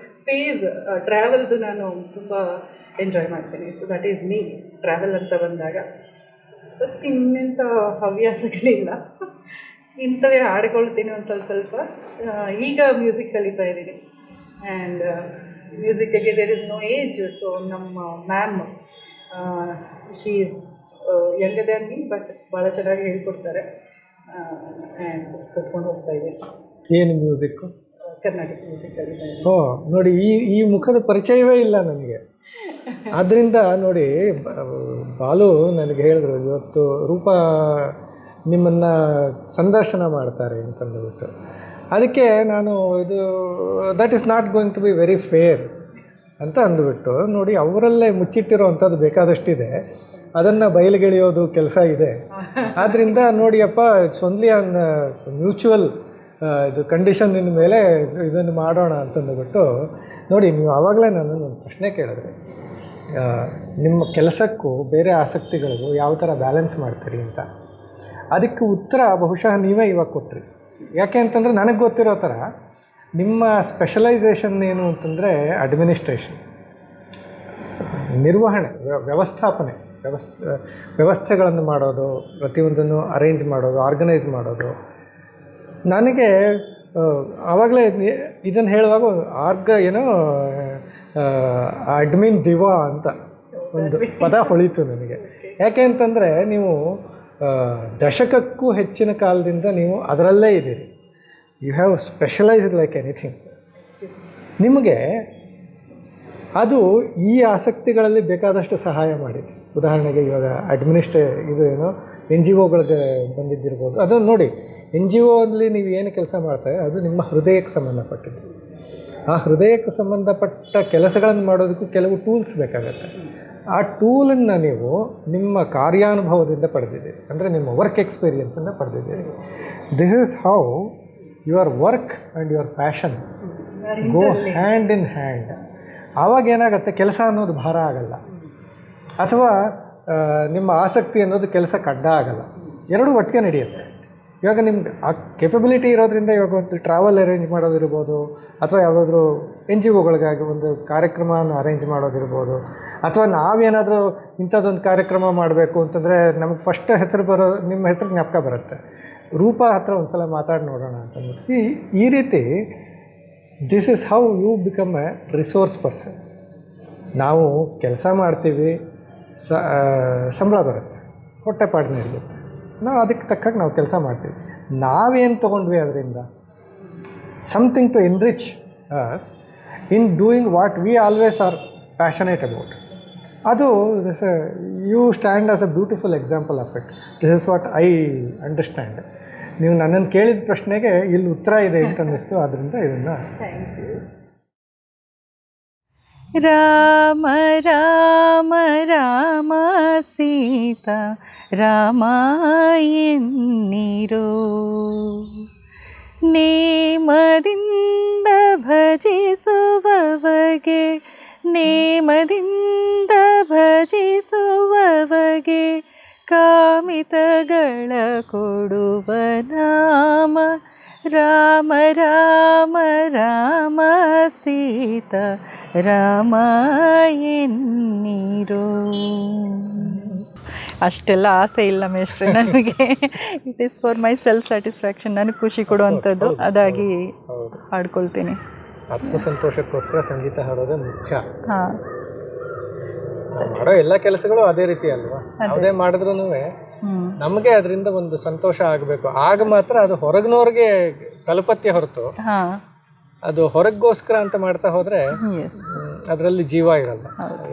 ಫೇಸ್ ಟ್ರಾವೆಲ್ದು ನಾನು ತುಂಬ ಎಂಜಾಯ್ ಮಾಡ್ತೀನಿ. So that is me travel ಅಂತ ಬಂದಾಗ. ಮತ್ತು ಇನ್ನೆಂಥ ಹವ್ಯಾಸಗಳಿಲ್ಲ, ಇಂಥವೇ ಹಾಡ್ಕೊಳ್ತೀನಿ ಒಂದು ಸ್ವಲ್ಪ. ಈಗ ಮ್ಯೂಸಿಕ್ ಕಲಿತಾ ಇದ್ದೀನಿ. ಆ್ಯಂಡ್ ಮ್ಯೂಸಿಕ್ಕಿಗೆ there is no age. So ನಮ್ಮ ma'am, she is younger than me, but ಭಾಳ ಚೆನ್ನಾಗಿ ಹೇಳ್ಕೊಡ್ತಾರೆ. ಆ್ಯಂಡ್ ಕಲ್ತ್ಕೊಂಡು ಹೋಗ್ತಾ ಇದ್ದೀನಿ. ಏನು ಮ್ಯೂಸಿಕ್ಕು? ಕರ್ನಾಟಕ ಮ್ಯೂಸಿಕ್ ಕಲಿತಾ ಇದ್ದೀನಿ. ಓ ನೋಡಿ, ಈ ಮುಖದ ಪರಿಚಯವೇ ಇಲ್ಲ ನನಗೆ. ಆದ್ದರಿಂದ ನೋಡಿ, ಬಾಲು ನನಗೆ ಹೇಳಿದ್ರು ಇವತ್ತು ರೂಪಾ ನಿಮ್ಮನ್ನು ಸಂದರ್ಶನ ಮಾಡ್ತಾರೆ ಅಂತಂದುಬಿಟ್ಟು. ಅದಕ್ಕೆ ನಾನು ಇದು that is not going to be very fair ಅಂತ ಅಂದುಬಿಟ್ಟು, ನೋಡಿ ಅವರಲ್ಲೇ ಮುಚ್ಚಿಟ್ಟಿರೋ ಅಂಥದ್ದು ಬೇಕಾದಷ್ಟಿದೆ, ಅದನ್ನು ಬಯಲುಗೆಳೆಯೋದು ಕೆಲಸ ಇದೆ. ಆದ್ದರಿಂದ ನೋಡಿಯಪ್ಪ, ಇಟ್ಸ್ ಓನ್ಲಿ ಆನ್ ಮ್ಯೂಚುವಲ್ ಇದು ಕಂಡೀಷನ್ನಿನ ಮೇಲೆ ಇದನ್ನು ಮಾಡೋಣ ಅಂತಂದುಬಿಟ್ಟು. ನೋಡಿ, ನೀವು ಆವಾಗಲೇ ನಾನು ಒಂದು ಪ್ರಶ್ನೆ ಕೇಳಿದ್ರೆ, ನಿಮ್ಮ ಕೆಲಸಕ್ಕೂ ಬೇರೆ ಆಸಕ್ತಿಗಳಿಗೂ ಯಾವ ಥರ ಬ್ಯಾಲೆನ್ಸ್ ಮಾಡ್ತೀರಿ ಅಂತ. ಅದಕ್ಕೆ ಉತ್ತರ ಬಹುಶಃ ನೀವೇ ಇವಾಗ ಕೊಟ್ರಿ. ಯಾಕೆ ಅಂತಂದರೆ, ನನಗೆ ಗೊತ್ತಿರೋ ಥರ ನಿಮ್ಮ ಸ್ಪೆಷಲೈಸೇಷನ್ ಏನು ಅಂತಂದರೆ ಅಡ್ಮಿನಿಸ್ಟ್ರೇಷನ್, ನಿರ್ವಹಣೆ, ವ್ಯವಸ್ಥೆಗಳನ್ನು ಮಾಡೋದು, ಪ್ರತಿಯೊಂದನ್ನು ಅರೇಂಜ್ ಮಾಡೋದು, ಆರ್ಗನೈಸ್ ಮಾಡೋದು. ನನಗೆ ಆವಾಗಲೇ ಇದನ್ನು ಹೇಳುವಾಗ ಅಡ್ಮಿನ್ ದಿವಾ ಅಂತ ಒಂದು ಪದ ಹೊಳೀತು ನನಗೆ. ಯಾಕೆ ಅಂತಂದರೆ, ನೀವು ದಶಕಕ್ಕೂ ಹೆಚ್ಚಿನ ಕಾಲದಿಂದ ನೀವು ಅದರಲ್ಲೇ ಇದ್ದೀರಿ. You have specialised like anything. ನಿಮಗೆ ಅದು ಈ ಆಸಕ್ತಿಗಳಲ್ಲಿ ಬೇಕಾದಷ್ಟು ಸಹಾಯ ಮಾಡಿದೆ. ಉದಾಹರಣೆಗೆ ಇವಾಗ ಇದು ಏನೋ ಎನ್ ಜಿ ಒಗಳಿಗೆ ಬಂದಿದ್ದಿರ್ಬೋದು. ಅದನ್ನು ನೋಡಿ, ಎನ್ ಜಿ ಒಲ್ಲಿ ನೀವು ಏನು ಕೆಲಸ ಮಾಡ್ತಾರೆ ಅದು ನಿಮ್ಮ ಹೃದಯಕ್ಕೆ ಸಂಬಂಧಪಟ್ಟಿದ್ದು. ಆ ಹೃದಯಕ್ಕೆ ಸಂಬಂಧಪಟ್ಟ ಕೆಲಸಗಳನ್ನು ಮಾಡೋದಕ್ಕೂ ಕೆಲವು ಟೂಲ್ಸ್ ಬೇಕಾಗತ್ತೆ. ಆ ಟೂಲನ್ನು ನೀವು ನಿಮ್ಮ ಕಾರ್ಯಾನುಭವದಿಂದ ಪಡೆದಿದ್ದೀರಿ, ಅಂದರೆ ನಿಮ್ಮ ವರ್ಕ್ ಎಕ್ಸ್ಪೀರಿಯನ್ಸನ್ನು ಪಡೆದಿದ್ದೀರಿ. This is how your work and your passion go hand in hand. ಆವಾಗ ಏನಾಗುತ್ತೆ, ಕೆಲಸ ಅನ್ನೋದು ಭಾರ ಆಗಲ್ಲ, ಅಥವಾ ನಿಮ್ಮ ಆಸಕ್ತಿ ಅನ್ನೋದು ಕೆಲಸಕ್ಕೆ ಅಡ್ಡ ಆಗಲ್ಲ. ಎರಡೂ ಒಟ್ಟಿಗೆ ನಡೆಯುತ್ತೆ. ಇವಾಗ ನಿಮ್ಗೆ ಆ ಕೆಪಬಿಲಿಟಿ ಇರೋದ್ರಿಂದ ಇವಾಗ ಒಂದು ಟ್ರಾವೆಲ್ ಅರೇಂಜ್ ಮಾಡೋದಿರ್ಬೋದು, ಅಥವಾ ಯಾವುದಾದ್ರೂ ಎನ್ ಜಿ ಒಗಳಿಗಾಗಿ ಒಂದು ಕಾರ್ಯಕ್ರಮವನ್ನು ಅರೇಂಜ್ ಮಾಡೋದಿರ್ಬೋದು, ಅಥವಾ ನಾವೇನಾದರೂ ಇಂಥದ್ದೊಂದು ಕಾರ್ಯಕ್ರಮ ಮಾಡಬೇಕು ಅಂತಂದರೆ ನಮಗೆ ಫಸ್ಟ್ ನಿಮ್ಮ ಹೆಸರು ಜ್ಞಾಪಕ ಬರುತ್ತೆ. ರೂಪಾ ಹತ್ರ ಒಂದು ಸಲ ಮಾತಾಡಿ ನೋಡೋಣ ಅಂತಂದ್ಬಿಟ್ಟು. ಈ ರೀತಿ this is how you become a resource person. ನಾವು ಕೆಲಸ ಮಾಡ್ತೀವಿ, ಸಂಬಳ ಬರುತ್ತೆ, ಹೊಟ್ಟೆಪಾಡಿನ ಇರುತ್ತೆ, ನಾವು ಅದಕ್ಕೆ ತಕ್ಕಾಗ ನಾವು ಕೆಲಸ ಮಾಡ್ತೀವಿ. ನಾವೇನು ತೊಗೊಂಡ್ವಿ ಅದರಿಂದ? Something to enrich us in doing what we always are passionate about. ಅದು you stand as a beautiful example of it. This is what I understand. ನೀವು ನನ್ನನ್ನು ಕೇಳಿದ ಪ್ರಶ್ನೆಗೆ ಇಲ್ಲಿ ಉತ್ತರ ಇದೆ ಅಂತ ಅನ್ನಿಸ್ತು. ಆದ್ದರಿಂದ ಇದನ್ನು ರಾಮ ರಾಮ ರಾಮ ಸೀತಾ ರಾಮ ಎನ್ನಿರೋ, ನೇಮದಿಂದ ಭಜಿಸುವವಗೆ ನೇಮದಿಂದ ಭಜಿಸುವವಗೆ ಕಾಮಿತಗಳ ಕೊಡುವ ನಾಮ ರಾಮ ರಾಮ ರಾಮ ಸೀತಾ ರಾಮ ಎನ್ನಿರೋ. ಅಷ್ಟೆಲ್ಲ ಆಸೆ ಇಲ್ಲ ಮೇಷ್ಟ್ರೆ ನನಗೆ. It is for my self satisfaction, ನನಗೆ ಖುಷಿ ಕೊಡುವಂಥದ್ದು, ಅದಾಗಿ ಹಾಡ್ಕೊಳ್ತೀನಿ. ಆತ್ಮಸಂತೋಷಕ್ಕೋಸ್ಕರ ಸಂಗೀತ ಹಾಡೋದೇ ಮುಖ್ಯ. ಹಾಂ, ಮಾಡೋ ಎಲ್ಲ ಕೆಲಸಗಳು ಅದೇ ರೀತಿ ಅಲ್ವಾ? ಯಾವುದೇ ಮಾಡಿದ್ರೂ ನಮಗೆ ಅದರಿಂದ ಒಂದು ಸಂತೋಷ ಆಗಬೇಕು, ಆಗ ಮಾತ್ರ ಅದು ಹೊರಗಿನವ್ರಿಗೆ ತಲುಪತ್ತೆ ಹೊರತು ಹಾಂ ಅದು ಹೊರಗೋಸ್ಕರ ಅಂತ ಮಾಡ್ತಾ ಹೋದರೆ ಅದರಲ್ಲಿ ಜೀವ ಇರಲ್ಲ.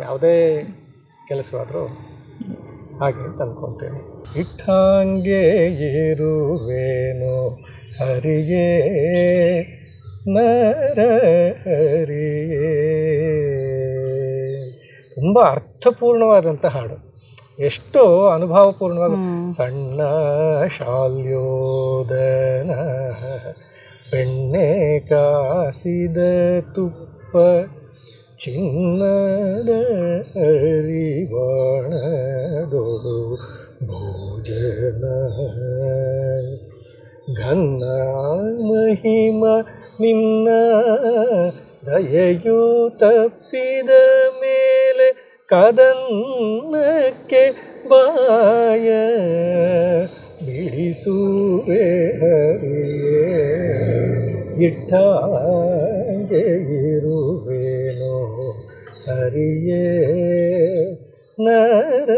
ಯಾವುದೇ ಕೆಲಸವಾದರೂ ಹಾಗೆ ಅಂತ ಅನ್ಕೊತೇನೆ. ಇಟ್ಟಂಗೆ ಇರುವೇನು ಹರಿಯೇ ನರ ಹರಿಯೇ. ತುಂಬ ಅರ್ಥಪೂರ್ಣವಾದಂಥ ಹಾಡು, ಎಷ್ಟು ಅನುಭವಪೂರ್ಣವಾದ. ಸಣ್ಣ ಶಾಲ್ಯೋದನ ಬೆಣ್ಣೆ ಕಾಸಿದ ತುಪ್ಪ ಚಿನ್ನದ ಅರಿವಾಣದೊಡು ಭೋಜನ ಘನ್ನ ಮಹಿಮ ನಿನ್ನ ದಯೆಯು ತಪ್ಪಿದ ಮೇಲೆ ಕದನ್ನಕ್ಕೆ ಬಾಯ ಬಿಡಿಸುವೆ ಹರಿಯೇ. ಇಟ್ಟಾಗೆ ಇರುವೇನೋ ಹರಿಯೇ ನರ